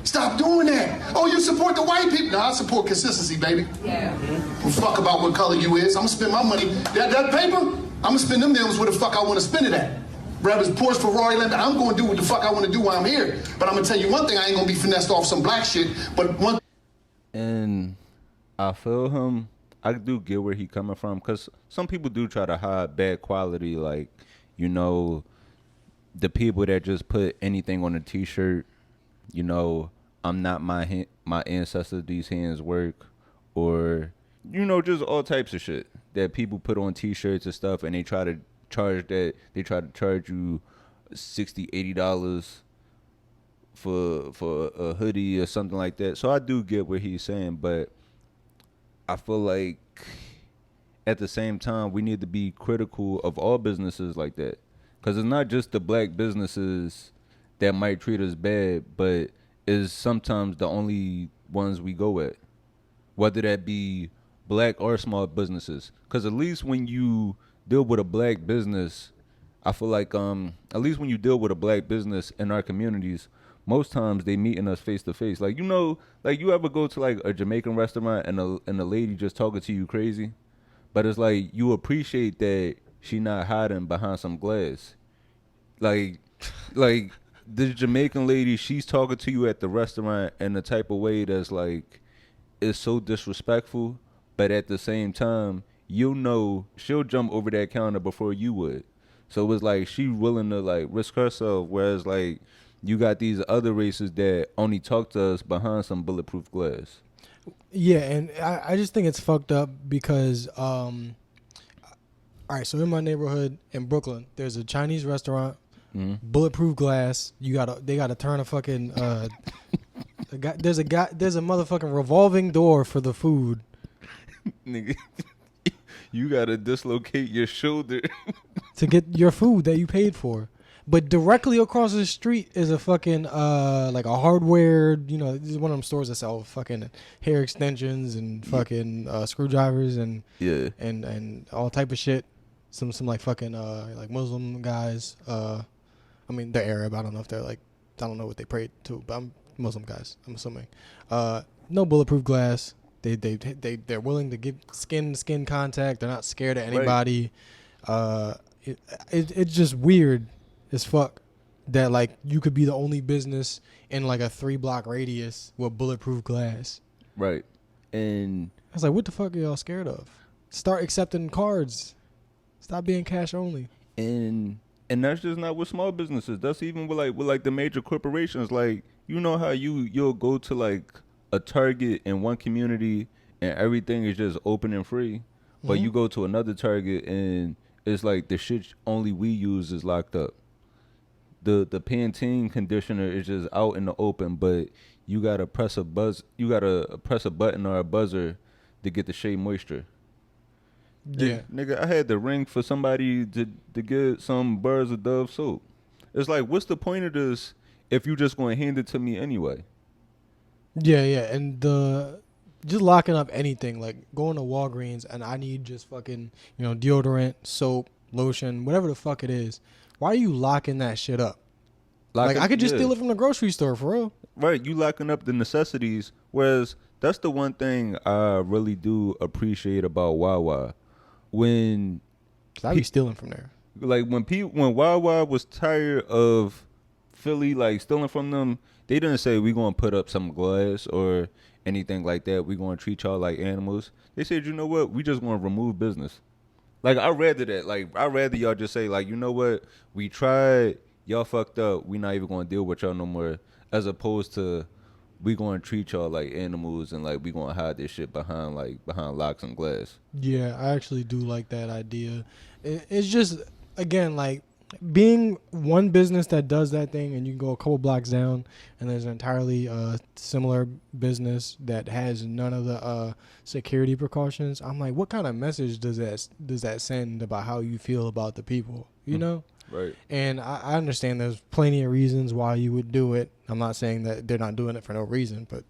Stop doing that. Oh, you support the white people? No, I support consistency, baby. Yeah. Well, fuck about what color you is. I'm gonna spend my money. That paper, I'm gonna spend them millions where the fuck I want to spend it at. Whether it's Porsche, Ferrari, Lent, I'm gonna do what the fuck I want to do while I'm here. But I'm gonna tell you one thing, I ain't gonna be finessed off some black shit. But one. And I feel him. I do get where he coming from, because some people do try to hide bad quality, like, the people that just put anything on a T-shirt, I'm not my ancestors, these hands work, or, just all types of shit that people put on T-shirts and stuff, and they try to charge you $60, $80 for a hoodie or something like that. So I do get what he's saying, but I feel like at the same time we need to be critical of all businesses like that, because it's not just the black businesses that might treat us bad, but is sometimes the only ones we go at, whether that be black or small businesses. Because at least when you deal with a black business, I feel like at least when you deal with a black business in our communities, most times they meeting us face to face. Like, like you ever go to like a Jamaican restaurant and a lady just talking to you crazy, but it's like you appreciate that she not hiding behind some glass. Like the Jamaican lady, she's talking to you at the restaurant in a type of way that's like, is so disrespectful, but at the same time, she'll jump over that counter before you would. So it's like she willing to like risk herself, whereas like you got these other races that only talk to us behind some bulletproof glass. Yeah, and I just think it's fucked up because all right, so in my neighborhood in Brooklyn, there's a Chinese restaurant, bulletproof glass. They gotta turn a fucking there's a motherfucking revolving door for the food. Nigga, you gotta dislocate your shoulder to get your food that you paid for. But directly across the street is a fucking like a hardware, this is one of them stores that sell fucking hair extensions and fucking screwdrivers and and all type of shit. Some like fucking like Muslim guys. I mean they're Arab. I don't know if they're like, I don't know what they pray to, but I'm Muslim guys, I'm assuming. No bulletproof glass. They're willing to give skin to skin contact. They're not scared of anybody. Right. It's just weird as fuck that like you could be the only business in like a 3-block radius with bulletproof glass. Right. And I was like, what the fuck are y'all scared of? Start accepting cards. Stop being cash only. And that's just not with small businesses. That's even with the major corporations. Like, you know how you'll go to like a Target in one community and everything is just open and free, but you go to another Target and it's like the shit only we use is locked up. The Pantene conditioner is just out in the open, but you gotta press a button or a buzzer to get the shea moisture. Yeah, nigga, I had to ring for somebody to get some bars of Dove soap. It's like, what's the point of this if you just gonna hand it to me anyway? Yeah, and just locking up anything, like going to Walgreens and I need just fucking, deodorant, soap, lotion, whatever the fuck it is. Why are you locking that shit up? I could just steal it from the grocery store, for real. Right, you locking up the necessities, whereas that's the one thing I really do appreciate about Wawa. When I be stealing from there. Like when Wawa was tired of Philly like stealing from them, they didn't say we gonna put up some glass or anything like that. We gonna treat y'all like animals. They said, you know what? We just gonna remove business. Like, I'd rather that. Like, I'd rather y'all just say, like, you know what? We tried. Y'all fucked up. We not even going to deal with y'all no more. As opposed to we going to treat y'all like animals and, like, we going to hide this shit behind locks and glass. Yeah, I actually do like that idea. It's just, again, like, being one business that does that thing and you can go a couple blocks down and there's an entirely similar business that has none of the security precautions. I'm like, what kind of message does that send about how you feel about the people, you know? Right. And I understand there's plenty of reasons why you would do it. I'm not saying that they're not doing it for no reason, but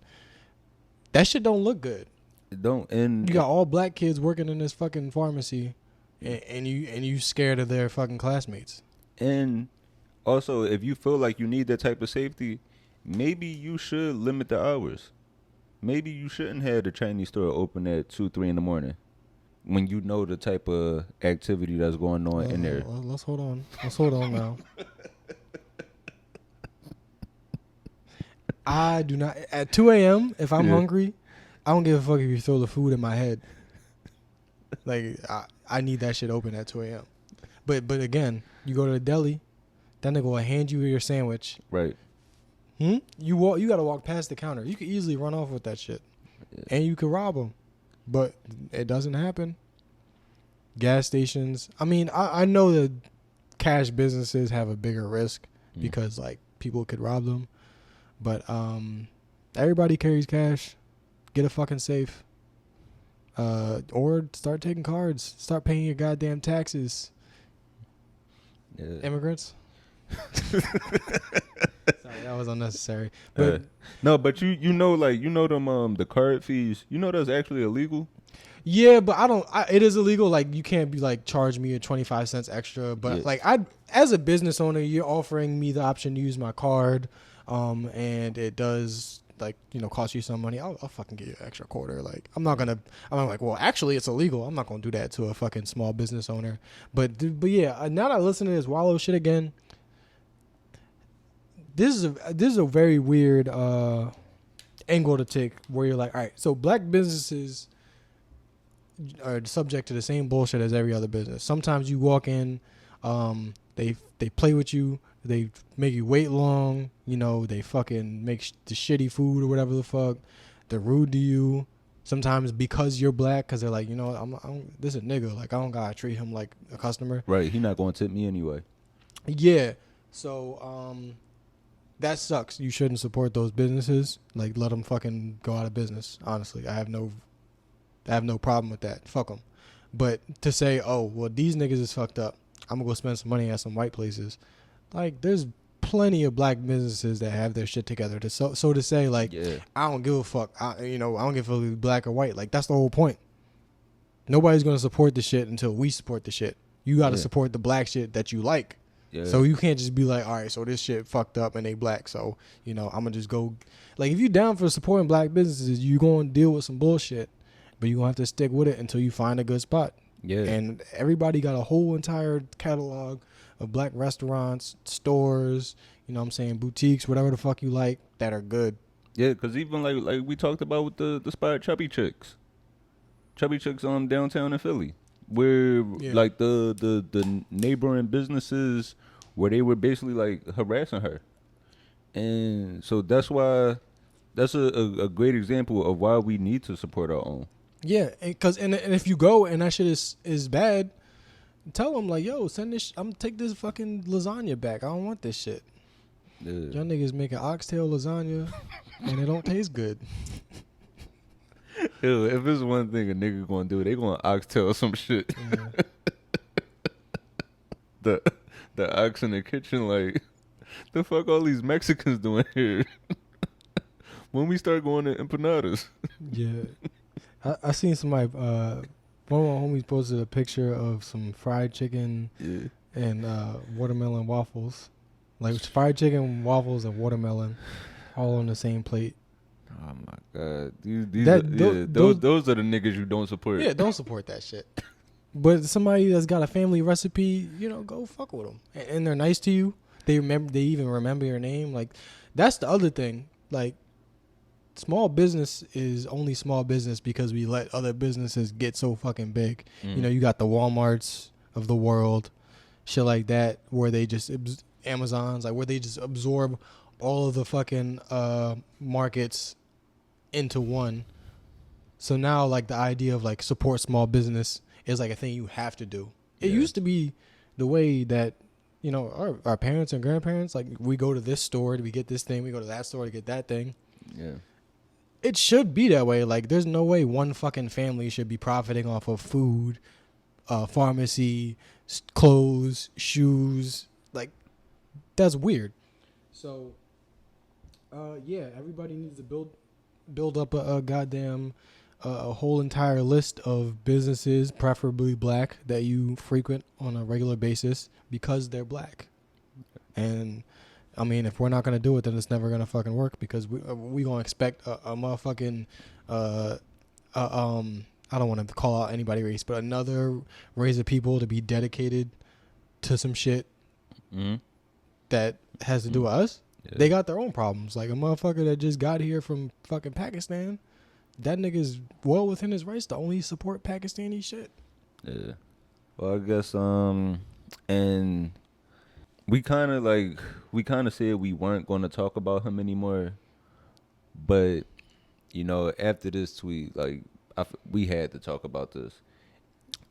that shit don't look good. It don't. And you got all black kids working in this fucking pharmacy and you scared of their fucking classmates. And also, if you feel like you need that type of safety, maybe you should limit the hours. Maybe you shouldn't have the Chinese store open at 2-3 in the morning when you know the type of activity that's going on in there. Let's hold on. Let's hold on now. I do not. At 2 a.m., if I'm hungry, I don't give a fuck if you throw the food in my head. Like, I need that shit open at 2 a.m. But again, you go to the deli, that nigga will hand you your sandwich. Right. You got to walk past the counter. You could easily run off with that shit. Yeah. And you could rob them. But it doesn't happen. Gas stations. I mean, I know that cash businesses have a bigger risk because, like, people could rob them. But everybody carries cash. Get a fucking safe. Or start taking cards. Start paying your goddamn taxes. Yeah. Immigrants. Sorry, that was unnecessary. But no, but you know them the card fees. You know that's actually illegal. Yeah, but it is illegal. Like, you can't be like charge me a 25 cents extra. But like, as a business owner, you're offering me the option to use my card, and it does cost you some money. I'll fucking give you an extra quarter. Like, I'm like, well, actually it's illegal. I'm not gonna do that to a fucking small business owner. But yeah, now that I listen to this Wallo shit again, this is a very weird angle to take, where you're like, all right, so black businesses are subject to the same bullshit as every other business. Sometimes you walk in, they play with you, they make you wait long, they fucking make the shitty food or whatever the fuck. they're rude to you. Sometimes because you're black, because they're like, you know, this is a nigga. Like, I don't gotta treat him like a customer. Right. He not gonna tip me anyway. Yeah. So that sucks. You shouldn't support those businesses. Like, let them fucking go out of business. Honestly, I have no problem with that. Fuck them. But to say, oh, well, these niggas is fucked up, I'm gonna go spend some money at some white places. Like, there's plenty of black businesses that have their shit together. So to say, like, I don't give a fuck. I don't give a fuck if it's black or white. Like, that's the whole point. Nobody's gonna support the shit until we support the shit. You gotta support the black shit that you like. Yeah. So you can't just be like, all right, so this shit fucked up and they black, so, you know, I'm gonna just go. Like, if you down for supporting black businesses, you gonna deal with some bullshit, but you gonna have to stick with it until you find a good spot. Yeah. And everybody got a whole entire catalog of black restaurants, stores, you know what I'm saying, boutiques, whatever the fuck you like, that are good. Yeah, because even like we talked about with the spot Chubby Chicks downtown in Philly, where like the neighboring businesses where they were basically like harassing her. And so that's why that's a great example of why we need to support our own. Yeah, because and if you go and that shit is bad, tell them like, yo, send this. I'm gonna take this fucking lasagna back. I don't want this shit. Yeah. Y'all niggas making oxtail lasagna and it don't taste good. Ew, if there's one thing a nigga gonna do, they gonna oxtail some shit. Yeah. the ox in the kitchen, like, the fuck all these Mexicans doing here? When we start going to empanadas. Yeah. I seen somebody, one of my homies posted a picture of some fried chicken and watermelon waffles. Like, fried chicken, waffles, and watermelon all on the same plate. Oh my god, those are the niggas you don't support. Yeah, don't support that shit. But somebody that's got a family recipe, you know, go fuck with them, and they're nice to you. They even remember your name. Like, that's the other thing. Like, small business is only small business because we let other businesses get so fucking big. You know, you got the Walmarts of the world, shit like that, where they just Amazons, like where they just absorb all of the fucking markets into one. So now, like, the idea of like support small business is like a thing you have to do. It used to be the way that, you know, our parents and grandparents, like, we go to this store to get this thing, we go to that store to get that thing. Yeah. It should be that way. Like, there's no way one fucking family should be profiting off of food, pharmacy, clothes, shoes. Like, that's weird. So, yeah, everybody needs to build up a goddamn a whole entire list of businesses, preferably black, that you frequent on a regular basis because they're black. And I mean, if we're not gonna do it, then it's never gonna fucking work, because we gonna expect a motherfucking I don't want to call out anybody race, but another race of people to be dedicated to some shit that has to do with us. Yeah. They got their own problems. Like, a motherfucker that just got here from fucking Pakistan, that nigga's well within his rights to only support Pakistani shit. Yeah. Well, I guess and we kind of said we weren't going to talk about him anymore, but, you know, after this tweet, like, we had to talk about this.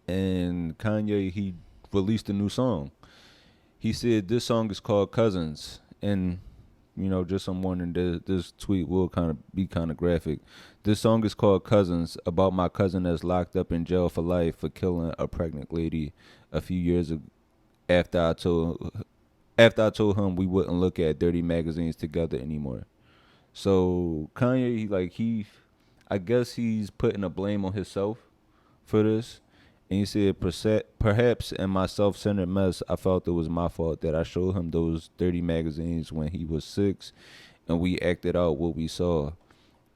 And Kanye, he released a new song. He said this song is called Cousins, and, you know, just I'm wondering, this tweet will be kind of graphic. This song is called Cousins, about my cousin that's locked up in jail for life for killing a pregnant lady a few years ago. After I told him we wouldn't look at dirty magazines together anymore. So Kanye, I guess he's putting a blame on himself for this. And he said, perhaps in my self-centered mess, I felt it was my fault that I showed him those dirty magazines when he was 6, and we acted out what we saw.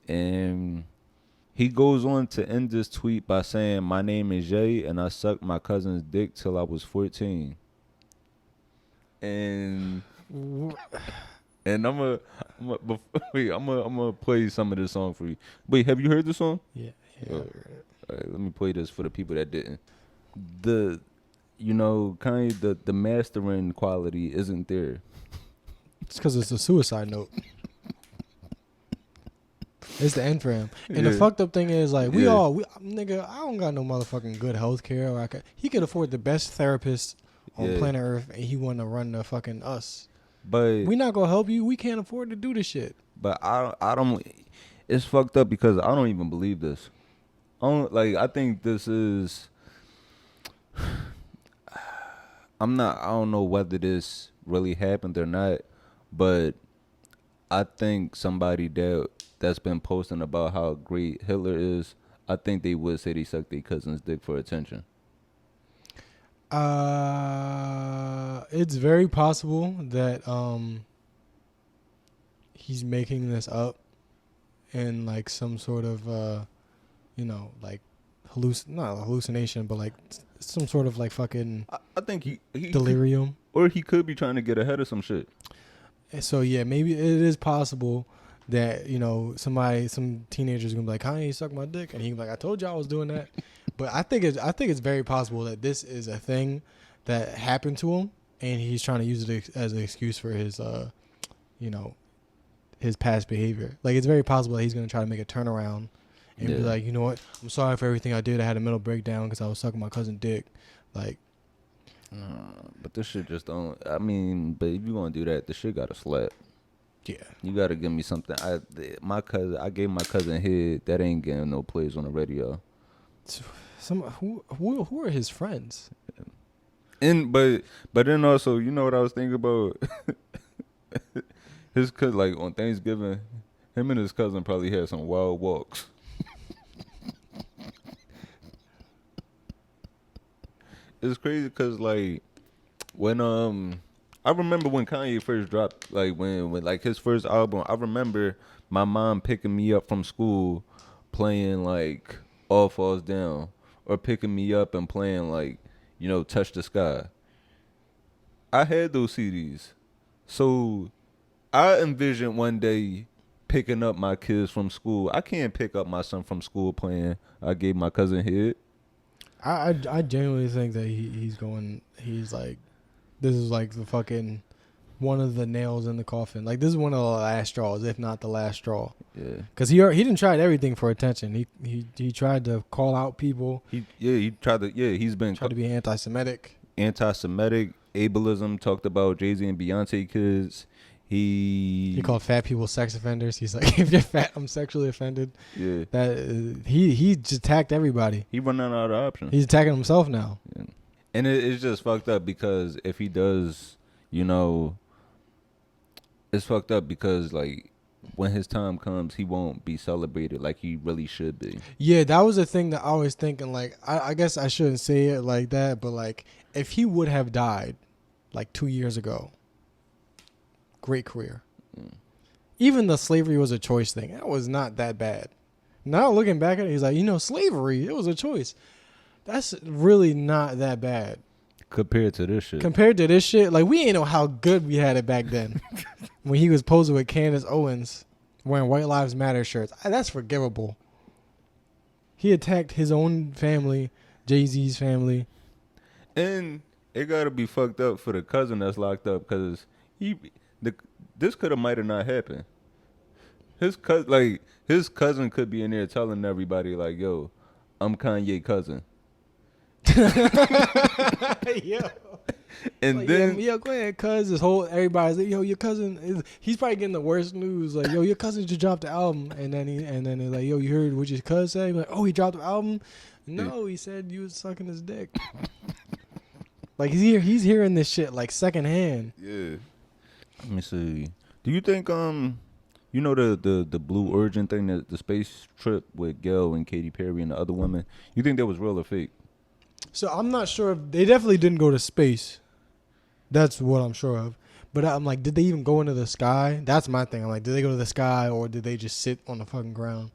And he goes on to end this tweet by saying, my name is Jay, and I sucked my cousin's dick till I was 14. And I'm gonna play some of this song for you. Wait, have you heard the song? Yeah. All right, let me play this for the people that didn't. Kanye, the mastering quality isn't there. It's because it's a suicide note. It's the end for him. And the fucked up thing is, like, nigga, I don't got no motherfucking good health care. He could afford the best therapist on planet Earth, and he want to run the fucking us. But we not gonna help you. We can't afford to do this shit. But I don't. It's fucked up because I don't even believe this. I think this is. I don't know whether this really happened or not, but I think somebody that's been posting about how great Hitler is, I think they would say they sucked their cousin's dick for attention. It's very possible that he's making this up in like some sort of like not hallucination, but like some sort of like fucking I think he delirium, or he could be trying to get ahead of some shit. And so yeah, maybe it is possible that some teenagers gonna be like, Kanye sucked my dick, and he's like, I told you I was doing that. But I think it's very possible that this is a thing that happened to him, and he's trying to use it as an excuse for his his past behavior. Like, it's very possible that he's gonna try to make a turnaround and be like, you know what, I'm sorry for everything I did. I had a mental breakdown because I was sucking my cousin dick. Like, but this shit just don't. I mean, but if you gonna do that, the shit gotta slap. Yeah, you gotta give me something. I gave my cousin head. That ain't getting no plays on the radio. Who are his friends? But then also, you know what I was thinking about? His cousin, like on Thanksgiving, him and his cousin probably had some wild walks. It's crazy because like when I remember when Kanye first dropped, like when like his first album, I remember my mom picking me up from school playing like All Falls Down, or picking me up and playing like, Touch the Sky. I had those CDs. So I envisioned one day picking up my kids from school. I can't pick up my son from school playing I Gave My Cousin Head. I genuinely think that he's like, this is like the fucking one of the nails in the coffin. Like, this is one of the last straws, if not the last straw. Yeah. Because he didn't try everything for attention. He tried to call out people. He's been tried to be anti-Semitic. Ableism, talked about Jay-Z and Beyonce kids. He called fat people sex offenders. He's like, if you're fat, I'm sexually offended. Yeah. He just attacked everybody. He running out of options. He's attacking himself now. Yeah. And it's just fucked up because if he does, it's fucked up because like when his time comes, he won't be celebrated like he really should be. Yeah, that was the thing that I was thinking. Like, I guess I shouldn't say it like that, but like if he would have died like 2 years ago, great career. Even the slavery was a choice thing. That was not that bad. Now looking back at it, he's like, slavery, it was a choice. That's really not that bad. Compared to this shit, like, we ain't know how good we had it back then. When he was posing with Candace Owens wearing White Lives Matter shirts. That's forgivable. He attacked his own family, Jay-Z's family. And it gotta be fucked up for the cousin that's locked up because this could have might have not happened. His cousin could be in there telling everybody like, yo, I'm Kanye Cousin. Yo. And like, then go ahead, cuz. Everybody's like, yo, your cousin he's probably getting the worst news. Like, yo, your cousin just dropped the album, and then they're like, yo, you heard what your cuz say? Like, oh, he dropped the album? No, he said you was sucking his dick. Like, he's hearing this shit like secondhand. Yeah. Let me see. Do you think the Blue Origin thing, the space trip with Gail and Katy Perry and the other women, you think that was real or fake? So I'm not sure if they definitely didn't go to space. That's what I'm sure of. But I'm like, did they even go into the sky? That's my thing. I'm like, did they go to the sky or did they just sit on the fucking ground?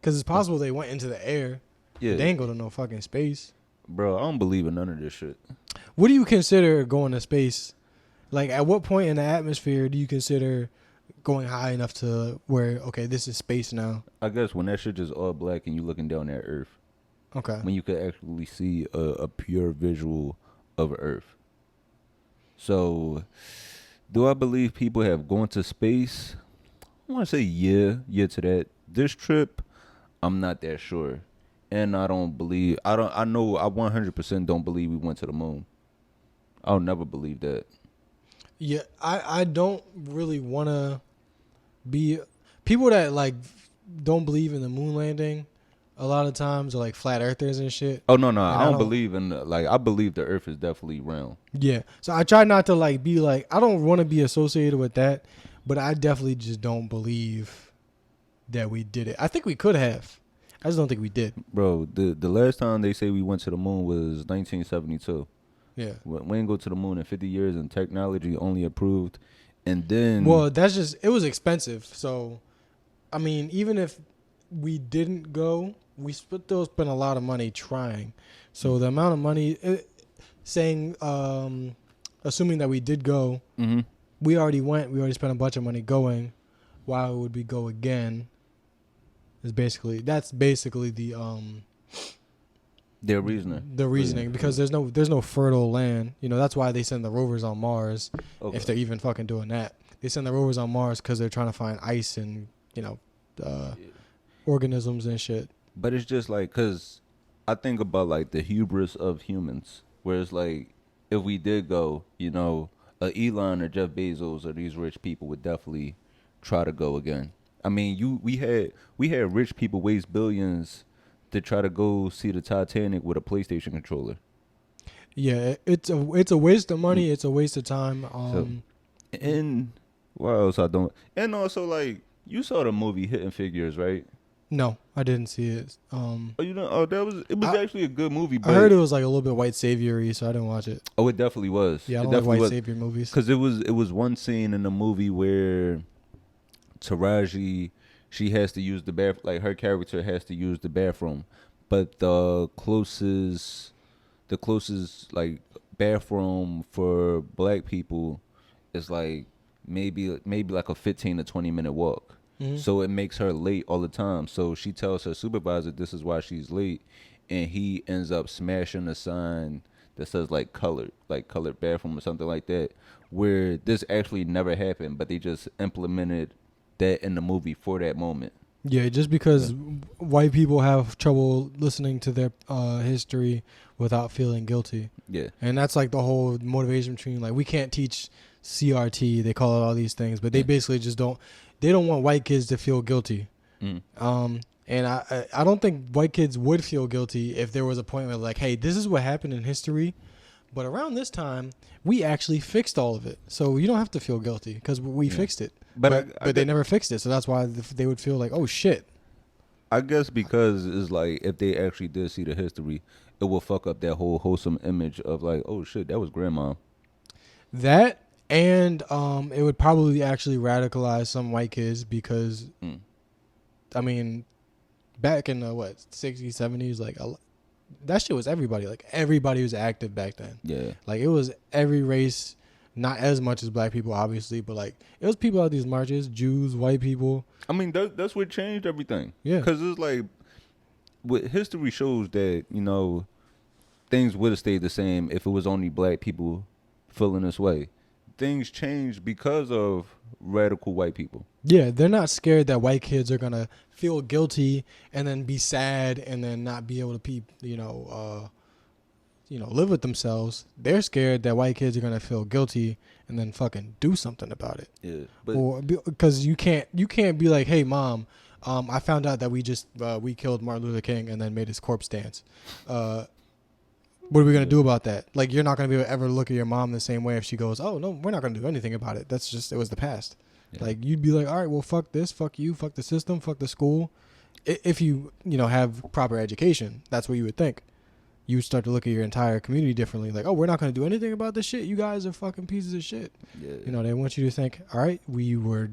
Because it's possible they went into the air. Yeah. They ain't go to no fucking space. Bro, I don't believe in none of this shit. What do you consider going to space? Like, at what point in the atmosphere do you consider going high enough to where, okay, this is space now? I guess when that shit just all black and you looking down at Earth. Okay. When you could actually see a pure visual of Earth. So, do I believe people have gone to space? I want to say yeah to that. This trip, I'm not that sure, and I know I 100% don't believe we went to the moon. I'll never believe that. Yeah, I don't really want to be people that like don't believe in the moon landing. A lot of times are like flat earthers and shit. Oh no, And I don't believe in I believe the Earth is definitely round. Yeah, so I try not to like be like I don't want to be associated with that, but I definitely just don't believe that we did it. I think we could have. I just don't think we did. Bro, the last time they say we went to the moon was 1972. Yeah. We ain't go to the moon in 50 years, and technology only improved. And then, well, that's just it was expensive. So, I mean, even if we didn't go, we spent a lot of money trying. So the amount of money, assuming that we did go, we already went. We already spent a bunch of money going. Why would we go again? That's basically the their reasoning. The reasoning, because there's no fertile land. You know, that's why they send the rovers on Mars. Okay. If they're even fucking doing that, they send the rovers on Mars because they're trying to find ice and organisms and shit. But it's just like, cause I think about like the hubris of humans, where it's like if we did go, Elon or Jeff Bezos or these rich people would definitely try to go again. I mean, we had rich people waste billions to try to go see the Titanic with a PlayStation controller. Yeah, it's a waste of money. It's a waste of time. And what else I don't? And also, like, you saw the movie Hidden Figures, right? No, I didn't see it. It was actually a good movie. But I heard it was like a little bit white saviory, so I didn't watch it. Oh, it definitely was. Yeah, I don't like white savior movies. Because it was one scene in the movie where Taraji, she has to use the bath, like her character has to use the bathroom, but the closest like bathroom for black people is like maybe like a 15 to 20 minute walk. Mm-hmm. So it makes her late all the time. So she tells her supervisor this is why she's late, and he ends up smashing a sign that says like colored bathroom or something like that, where this actually never happened, but they just implemented that in the movie for that moment. Yeah, just because white people have trouble listening to their history without feeling guilty. Yeah. And that's like the whole motivation between, like, we can't teach CRT, they call it all these things, but they basically just don't want white kids to feel guilty. And I don't think white kids would feel guilty if there was a point where like, hey, this is what happened in history, but around this time we actually fixed all of it, so you don't have to feel guilty because we fixed it. But they never fixed it, so that's why they would feel like, oh shit. I guess because it's like if they actually did see the history, it will fuck up that whole wholesome image of like, oh shit, that was grandma. That and it would probably actually radicalize some white kids because, I mean, back in the 60s, 70s, like that shit was everybody. Like everybody was active back then. Yeah, like it was every race. Not as much as black people, obviously, but like it was people at these marches, Jews, white people. I mean, that's what changed everything. Yeah, because it's like, what history shows that things would have stayed the same if it was only black people feeling this way. Things changed because of radical white people. Yeah, they're not scared that white kids are gonna feel guilty and then be sad and then not be able to live with themselves. They're scared that white kids are gonna feel guilty and then fucking do something about it. Yeah, because you can't be like, hey mom, I found out that we killed Martin Luther King and then made his corpse dance. What are we gonna do about that? Like, you're not gonna be able to ever look at your mom the same way if she goes, oh no, we're not gonna do anything about it. That's just, it was the past. Yeah. Like, you'd be like, all right, well, fuck this, fuck you, fuck the system, fuck the school. If you have proper education, that's what you would think. You would start to look at your entire community differently. Like, oh, we're not going to do anything about this shit. You guys are fucking pieces of shit. Yeah. They want you to think, all right, we were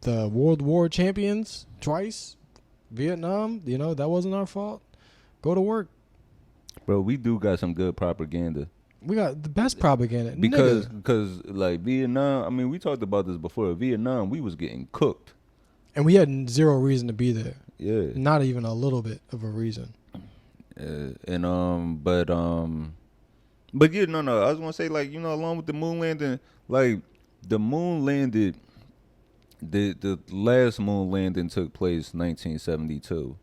the World War champions twice. Vietnam, that wasn't our fault. Go to work. Bro, we do got some good propaganda. We got the best propaganda. Because like Vietnam, I mean, we talked about this before. Vietnam, we was getting cooked. And we had zero reason to be there. Yeah. Not even a little bit of a reason. But yeah, no, I was gonna say, like, along with the moon landing, like the moon landed the last moon landing took place 1972.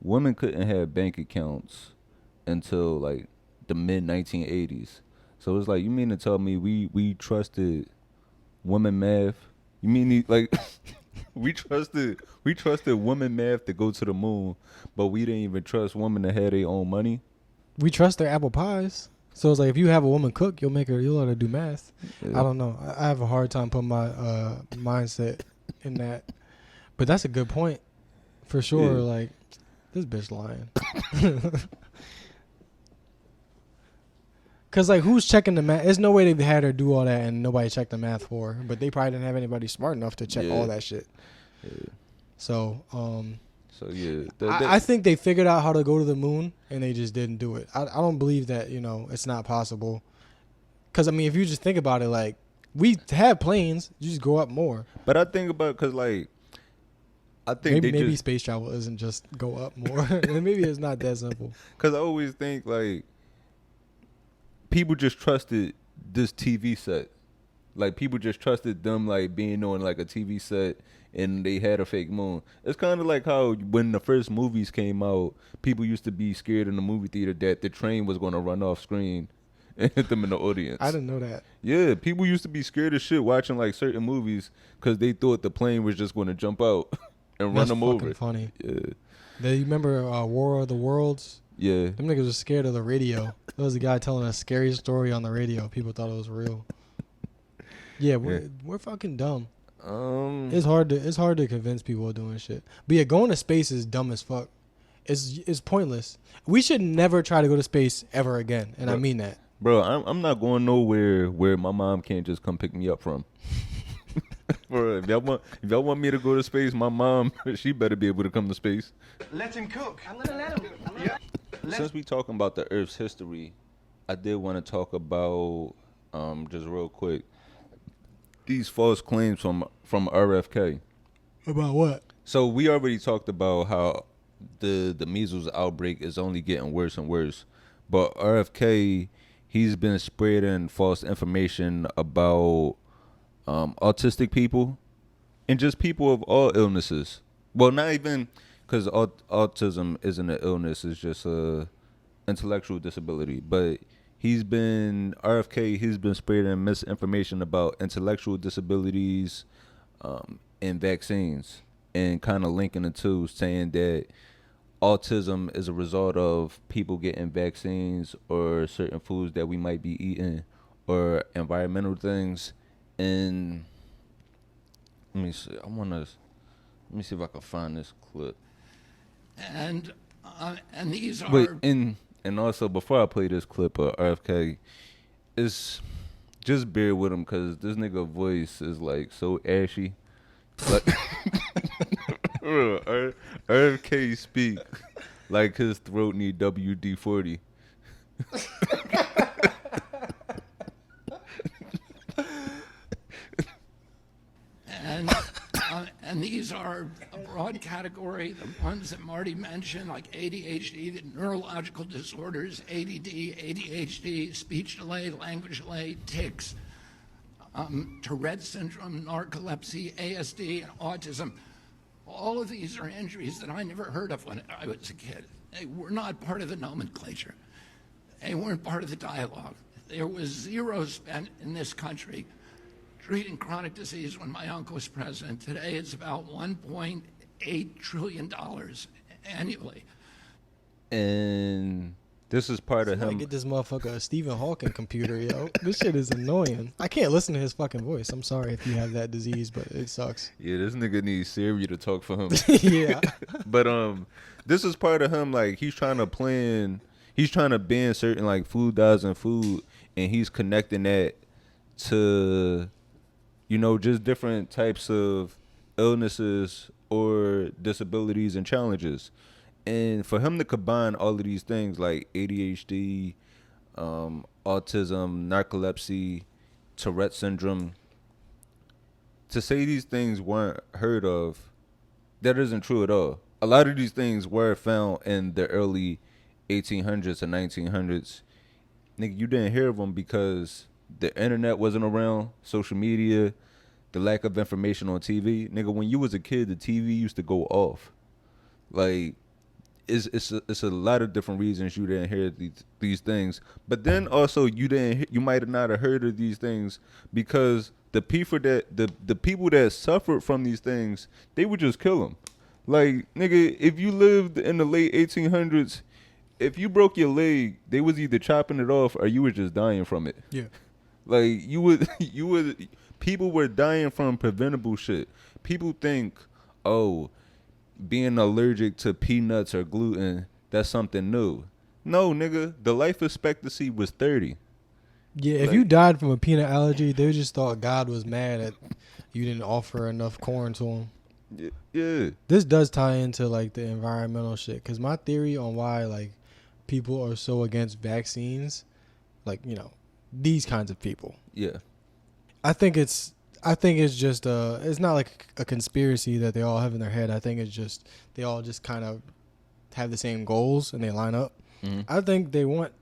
Women couldn't have bank accounts until like the mid 1980s. So it's like, you mean to tell me we trusted women math? You mean like we trusted women math to go to the moon, but we didn't even trust women to have their own money? We trust their apple pies. So it's like, if you have a woman cook, you'll let her do math. Yeah. I don't know. I have a hard time putting my mindset in that. But that's a good point. For sure. Yeah. Like, this bitch lying. Because, like, who's checking the math? There's no way they had her do all that and nobody checked the math for her. But they probably didn't have anybody smart enough to check all that shit. Yeah. So, yeah. I think they figured out how to go to the moon and they just didn't do it. I don't believe that, it's not possible. Because, I mean, if you just think about it, like, we have planes. You just go up more. But I think about, because, like, I think maybe space travel isn't just go up more. Maybe it's not that simple. Because I always think, like, people just trusted this TV set. Like, people just trusted them, like, being on, like, a TV set and they had a fake moon. It's kind of like how when the first movies came out, people used to be scared in the movie theater that the train was going to run off screen and hit them in the audience. I didn't know that. Yeah, people used to be scared as shit watching, like, certain movies because they thought the plane was just going to jump out and run them over. That's fucking funny. Yeah. You remember War of the Worlds? Yeah. Them niggas were scared of the radio. There was a guy telling a scary story on the radio. People thought it was real. Yeah, we're fucking dumb. It's hard to convince people of doing shit. But yeah, going to space is dumb as fuck. It's pointless. We should never try to go to space ever again, and I mean that. Bro, I'm not going nowhere where my mom can't just come pick me up from. Bro, if y'all want me to go to space, my mom, she better be able to come to space. Let him cook. I'm gonna let him. Since we talking about the Earth's history, I did want to talk about just real quick these false claims from RFK. About what? So we already talked about how the measles outbreak is only getting worse and worse, but RFK, he's been spreading false information about autistic people and just people of all illnesses. Well, not even, because autism isn't an illness; it's just a intellectual disability. But he's been spreading misinformation about intellectual disabilities and vaccines, and kind of linking the two, saying that autism is a result of people getting vaccines or certain foods that we might be eating or environmental things. And let me see. Let me see if I can find this clip. And these are. Wait, and also before I play this clip of RFK, is just bear with him because this nigga voice is like so ashy. Like RFK speak like his throat need WD-40. And these are a broad category, the ones that Marty mentioned, like ADHD, the neurological disorders, ADD, ADHD, speech delay, language delay, tics, Tourette syndrome, narcolepsy, ASD, and autism. All of these are injuries that I never heard of when I was a kid. They were not part of the nomenclature. They weren't part of the dialogue. There was zero spent in this country treating chronic disease when my uncle was president. Today it's about $1.8 trillion annually. And this is part of him. Get this motherfucker a Stephen Hawking computer, yo. This shit is annoying. I can't listen to his fucking voice. I'm sorry if you have that disease, but it sucks. Yeah, this nigga needs Siri to talk for him. Yeah. But this is part of him, like, he's trying to ban certain, like, food dyes and food, and he's connecting that to, just different types of illnesses or disabilities and challenges. And for him to combine all of these things like ADHD, autism, narcolepsy, Tourette syndrome, to say these things weren't heard of, that isn't true at all. A lot of these things were found in the early 1800s and 1900s. Nigga, you didn't hear of them because the internet wasn't around, social media, the lack of information on TV. Nigga, when you was a kid, the TV used to go off. Like, it's a lot of different reasons you didn't hear these things. But then also you might not have heard of these things because the people that suffered from these things, they would just kill them. Like, nigga, if you lived in the late 1800s, if you broke your leg, they was either chopping it off or you were just dying from it. Yeah. Like, people were dying from preventable shit. People think, oh, being allergic to peanuts or gluten, that's something new. No, nigga, the life expectancy was 30. Yeah, if you died from a peanut allergy, they just thought God was mad at you didn't offer enough corn to him. Yeah. This does tie into like the environmental shit, because my theory on why like people are so against vaccines, like, you know, these kinds of people. Yeah. I think it's just it's not like a conspiracy that they all have in their head. I think it's just they all just kind of have the same goals and they line up. Mm-hmm. I think they want,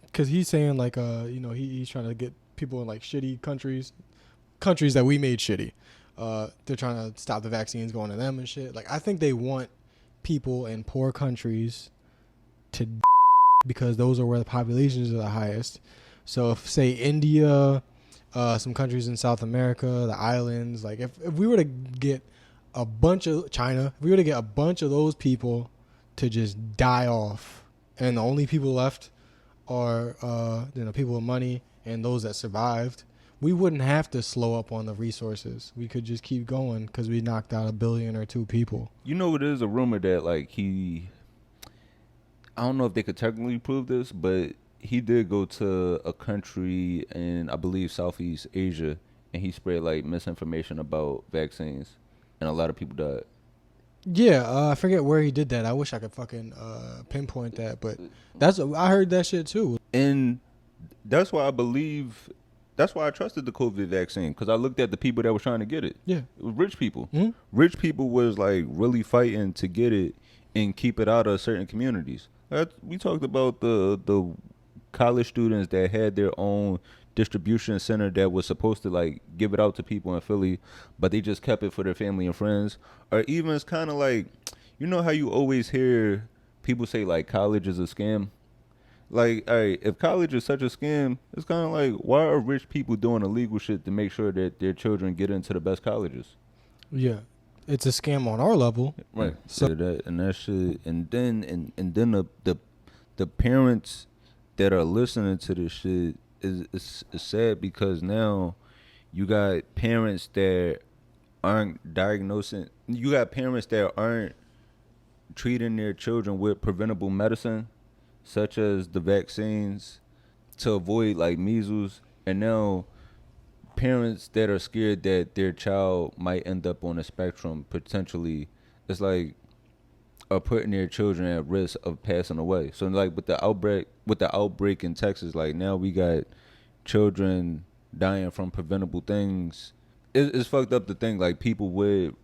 because he's saying like you know, he's trying to get people in like shitty countries that we made shitty. They're trying to stop the vaccines going to them and shit. Like, I think they want people in poor countries to because those are where the populations are the highest. So if, say, India, some countries in South America, the islands, like if we were to get a bunch of China, if we were to get a bunch of those people to just die off, and the only people left are you know, people with money and those that survived, we wouldn't have to slow up on the resources. We could just keep going because we knocked out 1 billion or 2 people. You know, it is a rumor that like I don't know if they could technically prove this, but he did go to a country in, I believe, Southeast Asia, and he spread like misinformation about vaccines, and a lot of people died. Yeah, I forget where he did that. I wish I could fucking pinpoint that, but I heard that shit too. And that's why I trusted the COVID vaccine, because I looked at the people that were trying to get it. Yeah. It was rich people. Mm-hmm. Rich people was like really fighting to get it and keep it out of certain communities. We talked about the college students that had their own distribution center that was supposed to like give it out to people in Philly, but they just kept it for their family and friends. Or even it's kind of like, you know how you always hear people say like college is a scam? Like, all right, if college is such a scam, it's kind of like, why are rich people doing illegal shit to make sure that their children get into the best colleges? Yeah, it's a scam on our level, right? So that shit, and then the parents that are listening to this shit is sad, because now you got parents that aren't diagnosing. You got parents that aren't treating their children with preventable medicine, such as the vaccines, to avoid like measles, and now parents that are scared that their child might end up on a spectrum potentially, it's like, are putting their children at risk of passing away. So like with the outbreak in Texas, like now we got children dying from preventable things. It's fucked up to think like people would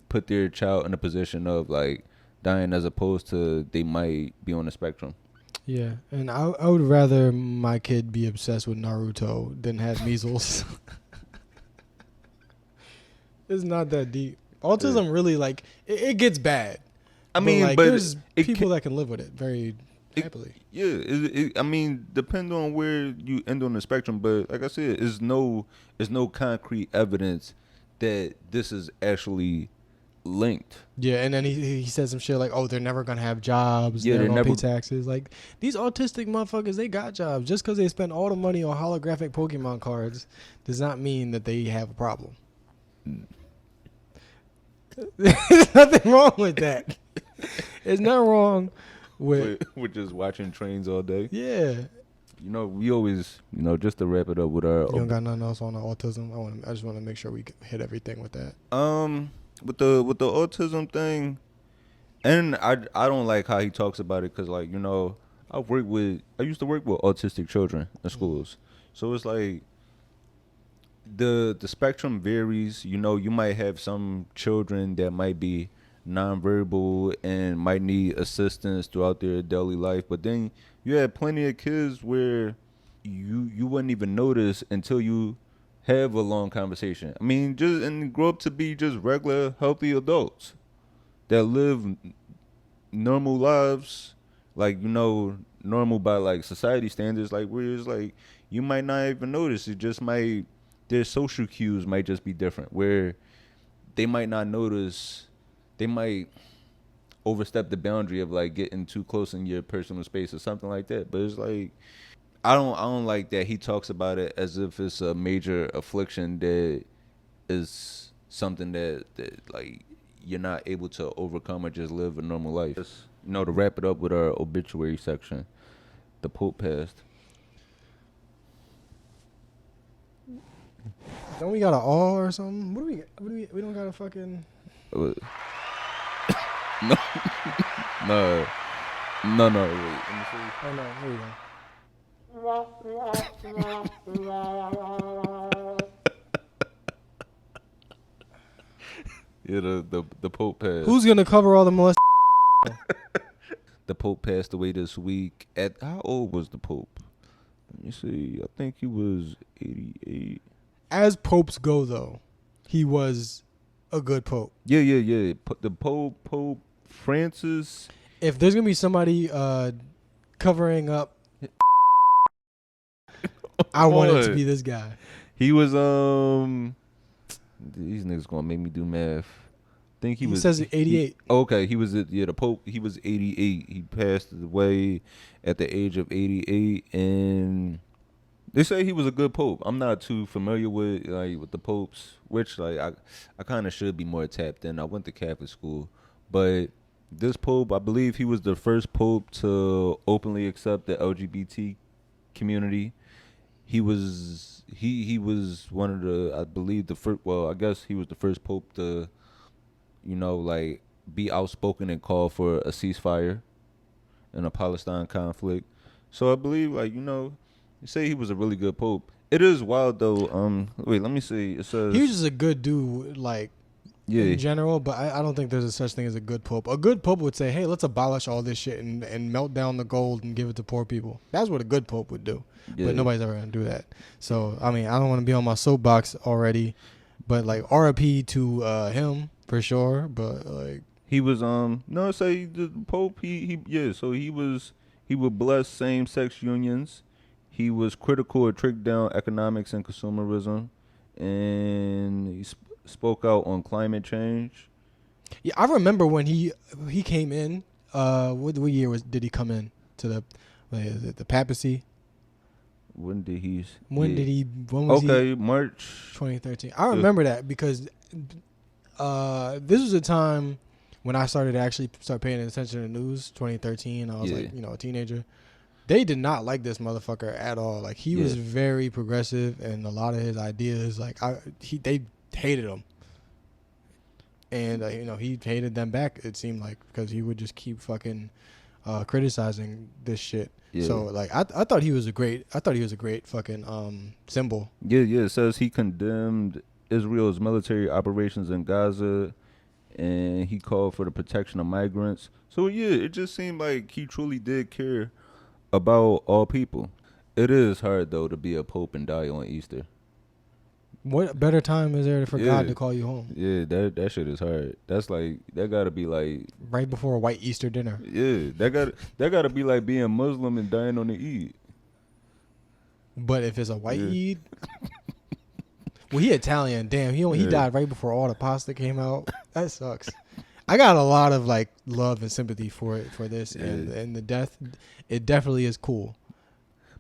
put their child in a position of like dying as opposed to they might be on the spectrum. Yeah, and I would rather my kid be obsessed with Naruto than have measles. It's not that deep. Autism really, like, it gets bad. I mean, like, but there's people that can live with it very happily. I mean, depending on where you end on the spectrum, but like I said, there's no concrete evidence that this is actually linked. Yeah, and then he said some shit like, oh, they're never gonna have jobs. Yeah, they're never gonna pay taxes. Like, these autistic motherfuckers, they got jobs. Just because they spend all the money on holographic Pokemon cards does not mean that they have a problem. There's nothing wrong with that. It's not wrong with just watching trains all day. Yeah. You know, we always, just to wrap it up with our. You don't got nothing else on the autism? I just want to make sure we hit everything with that. With the autism thing, and I don't like how he talks about it, because like, I used to work with autistic children in schools, so it's like the spectrum varies. You might have some children that might be nonverbal and might need assistance throughout their daily life, but then you had plenty of kids where you wouldn't even notice until you have a long conversation. I mean, just and grow up to be just regular, healthy adults that live normal lives, like, normal by like society standards, like where it's like you might not even notice. It just might, their social cues might just be different, where they might not notice, they might overstep the boundary of like getting too close in your personal space or something like that. But it's like I don't like that he talks about it as if it's a major affliction that is something that like you're not able to overcome or just live a normal life. Just, to wrap it up with our obituary section, the Pope passed. Don't we got an all or something? What do we don't got a fucking... No. Wait, let me see. Oh no, here we go. Yeah, the Pope passed. Who's gonna cover all the molest? The Pope passed away this week. At how old was the Pope? Let me see. I think he was 88. As popes go, though, he was a good pope. Yeah. The Pope Francis. If there's gonna be somebody covering up, I want it to be this guy. He was These niggas gonna make me do math. I think he says 88. Okay, he was the Pope. He was 88. He passed away at the age of 88, and they say he was a good pope. I'm not too familiar with the popes, which I kind of should be more tapped in. I went to Catholic school, but this pope, I believe he was the first pope to openly accept the LGBT community. He was one of the, I believe the first. Well, I guess he was the first pope to, be outspoken and call for a ceasefire in a Palestine conflict. So I believe, you say he was a really good pope. It is wild though. Wait, let me see. It says he was just a good dude, in general. But I don't think there's a such thing as a good pope. A good pope would say, "Hey, let's abolish all this shit and melt down the gold and give it to poor people." That's what a good pope would do. Yeah. But nobody's ever gonna do that. So I mean, I don't want to be on my soapbox already, but RIP to him for sure. But he was no, say the Pope so he would bless same-sex unions. He was critical of trickle-down economics and consumerism, and he spoke out on climate change. Yeah, I remember when he came in. What year did he come in to the papacy? When did he? When was he? March 2013. I remember that because this was a time when I started to actually start paying attention to the news. 2013. I was a teenager. They did not like this motherfucker at all. He was very progressive, and a lot of his ideas, they hated him. And he hated them back. It seemed like, because he would just keep fucking criticizing this shit. Yeah. So I thought he was a great fucking symbol. Yeah. It says he condemned Israel's military operations in Gaza, and he called for the protection of migrants. So it just seemed like he truly did care about all people. It is hard though to be a pope and die on Easter. What better time is there for God to call you home? Yeah, that shit is hard. That's that gotta be right before a white Easter dinner. Yeah, that gotta be like being Muslim and dying on the Eid. But if it's a white Eid, well, he Italian. Damn, he died right before all the pasta came out. That sucks. I got a lot of love and sympathy for this, and the death. It definitely is cool.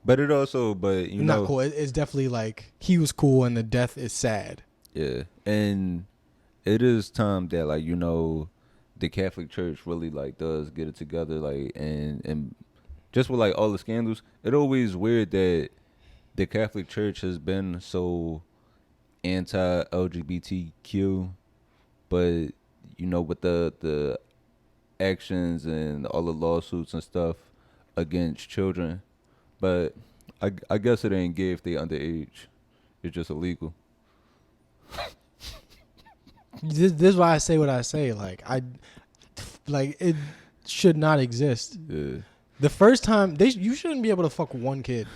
But it also, not cool. It's definitely he was cool, and the death is sad. Yeah, and it is time that the Catholic Church really does get it together, and just with all the scandals. It's always weird that the Catholic Church has been so anti-LGBTQ, but with the actions and all the lawsuits and stuff against children. But I guess it ain't gay if they underage. It's just illegal. This is why I say what I say. It should not exist. Yeah. The first time you shouldn't be able to fuck one kid.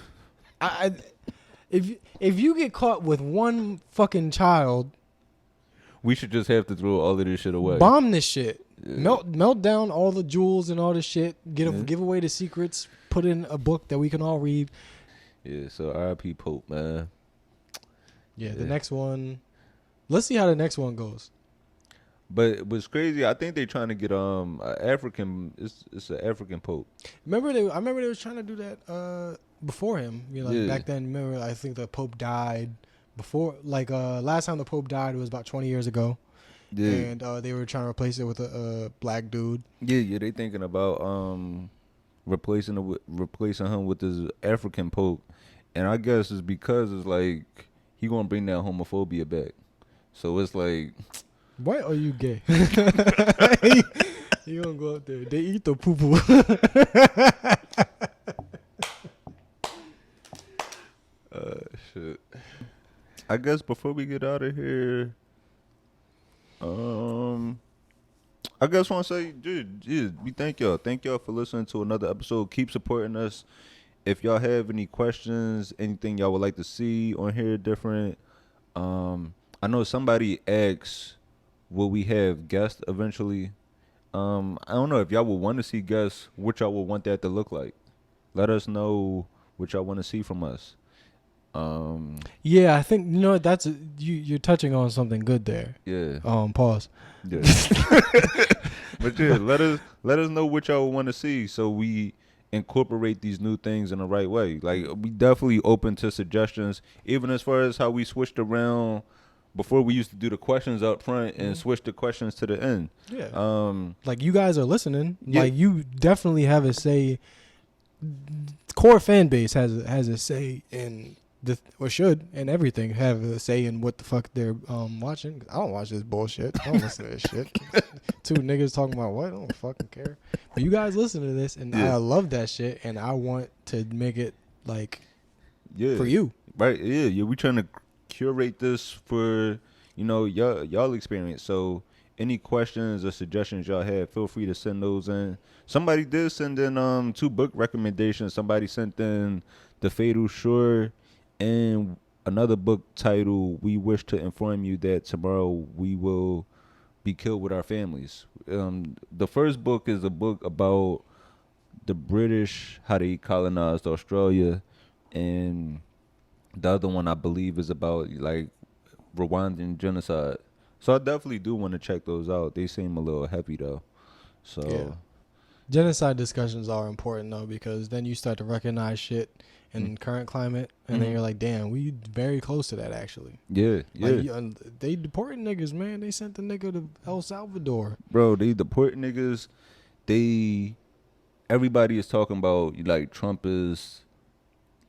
if you get caught with one fucking child, we should just have to throw all of this shit away. Bomb this shit. Yeah. Melt down all the jewels and all this shit. Give away the secrets. Put in a book that we can all read. Yeah. So R.I.P. Pope, man. Yeah. The next one. Let's see how the next one goes. But what's crazy, I think they're trying to get African. It's an African Pope. I remember they was trying to do that before him. You know, back then. Remember, I think the Pope died before. Like last time the Pope died was about 20 years ago. Yeah. And they were trying to replace it with a black dude. Yeah. They thinking about replacing him with this African Pope, and I guess it's because it's like he gonna bring that homophobia back. So it's like. Why are you gay? You gonna go out there? They eat the poo poo. Shit. I guess before we get out of here, I guess want to say, dude, we thank y'all. Thank y'all for listening to another episode. Keep supporting us. If y'all have any questions, anything y'all would like to see on here different, I know somebody asked. Will we have guests eventually? I don't know if y'all would want to see guests. What y'all would want that to look like? Let us know what y'all want to see from us. Yeah, I think that's you're touching on something good there. Yeah. Pause. Yeah. But yeah, let us know what y'all want to see so we incorporate these new things in the right way. Like we definitely open to suggestions, even as far as how we switched around. Before we used to do the questions up front and switch the questions to the end. Yeah. Like you guys are listening. Yeah. Like you definitely have a say. Core fan base has a say in or should in everything have a say in what the fuck they're watching. I don't watch this bullshit. I don't listen to this shit. Two niggas talking about what? I don't fucking care. But you guys listen to this and I love that shit and I want to make it like for you. Right. Yeah. We trying to curate this for y'all experience. So any questions or suggestions y'all have, feel free to send those in. Somebody did send in 2 book recommendations. Somebody sent in The Fatal Shore and another book titled We Wish to Inform You That Tomorrow We Will Be Killed with Our Families. The first book is a book about the British, how they colonized Australia, and the other one, I believe, is about like Rwandan genocide. So I definitely do want to check those out. They seem a little heavy though. So genocide discussions are important though because then you start to recognize shit in current climate, and then you're like, damn, we very close to that actually. Yeah. Like, they deported niggas, man. They sent the nigga to El Salvador. Bro, they deport niggas. Everybody is talking about like Trump is.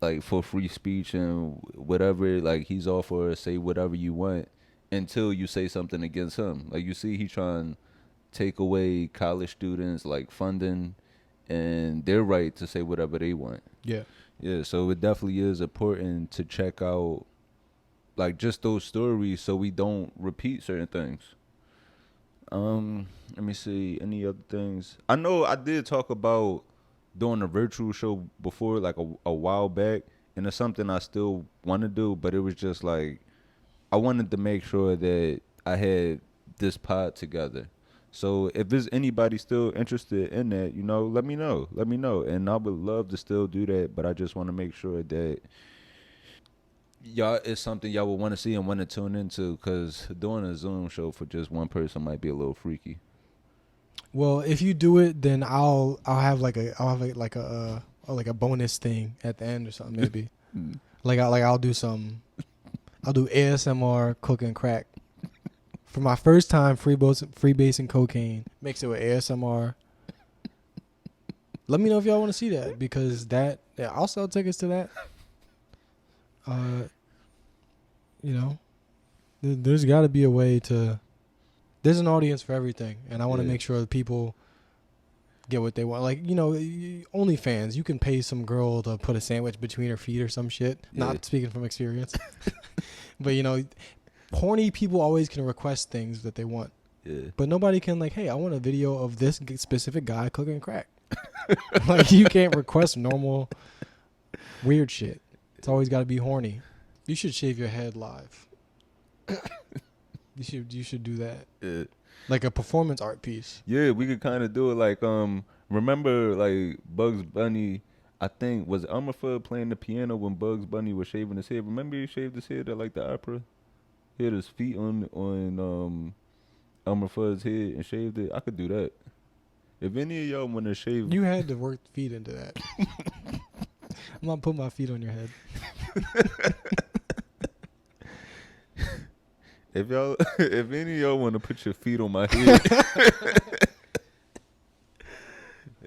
Like for free speech and whatever, like he's all for say whatever you want until you say something against him. Like you see, he's trying to take away college students like funding and their right to say whatever they want. Yeah. So it definitely is important to check out like just those stories so we don't repeat certain things. Let me see any other things. I know I did talk about doing a virtual show before, like a while back, and it's something I still want to do, but it was just like I wanted to make sure that I had this pod together. So if there's anybody still interested in that, let me know. And I would love to still do that, but I just want to make sure that y'all it's something y'all would want to see and want to tune into, because doing a Zoom show for just one person might be a little freaky. Well, if you do it, then I'll have a bonus thing at the end or something maybe. I'll do ASMR cooking crack. For my first time freebasing cocaine, mix it with ASMR. Let me know if y'all want to see that, because I'll sell tickets to that. There's got to be a way to. There's an audience for everything, and I want to make sure that people get what they want. Like, OnlyFans, you can pay some girl to put a sandwich between her feet or some shit. Yeah. Not speaking from experience. But, horny people always can request things that they want. Yeah. But nobody can hey, I want a video of this specific guy cooking crack. Like, you can't request normal weird shit. It's always got to be horny. You should shave your head live. You should do that. Yeah. Like a performance art piece. Yeah, we could kind of do it like remember like Bugs Bunny. I think was Elmer Fudd playing the piano when Bugs Bunny was shaving his head. Remember he shaved his head at like the opera. He had his feet on Elmer Fudd's head and shaved it. I could do that. If any of y'all want to shave, you had to work feet into that. I'm not putting my feet on your head. if any of y'all want to put your feet on my head,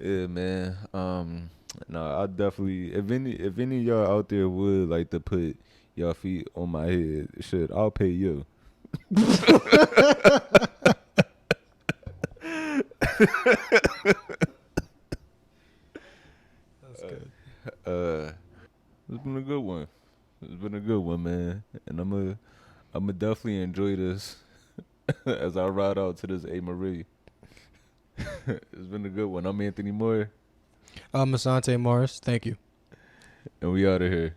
yeah, man. No, I definitely. If any of y'all out there would like to put your feet on my head, shit, I'll pay you. That's good. It's been a good one. It's been a good one, man. And I'm definitely enjoy this as I ride out to this Amerie. It's been a good one. I'm Anthony Moore. I'm Asante Morris. Thank you. And we out of here.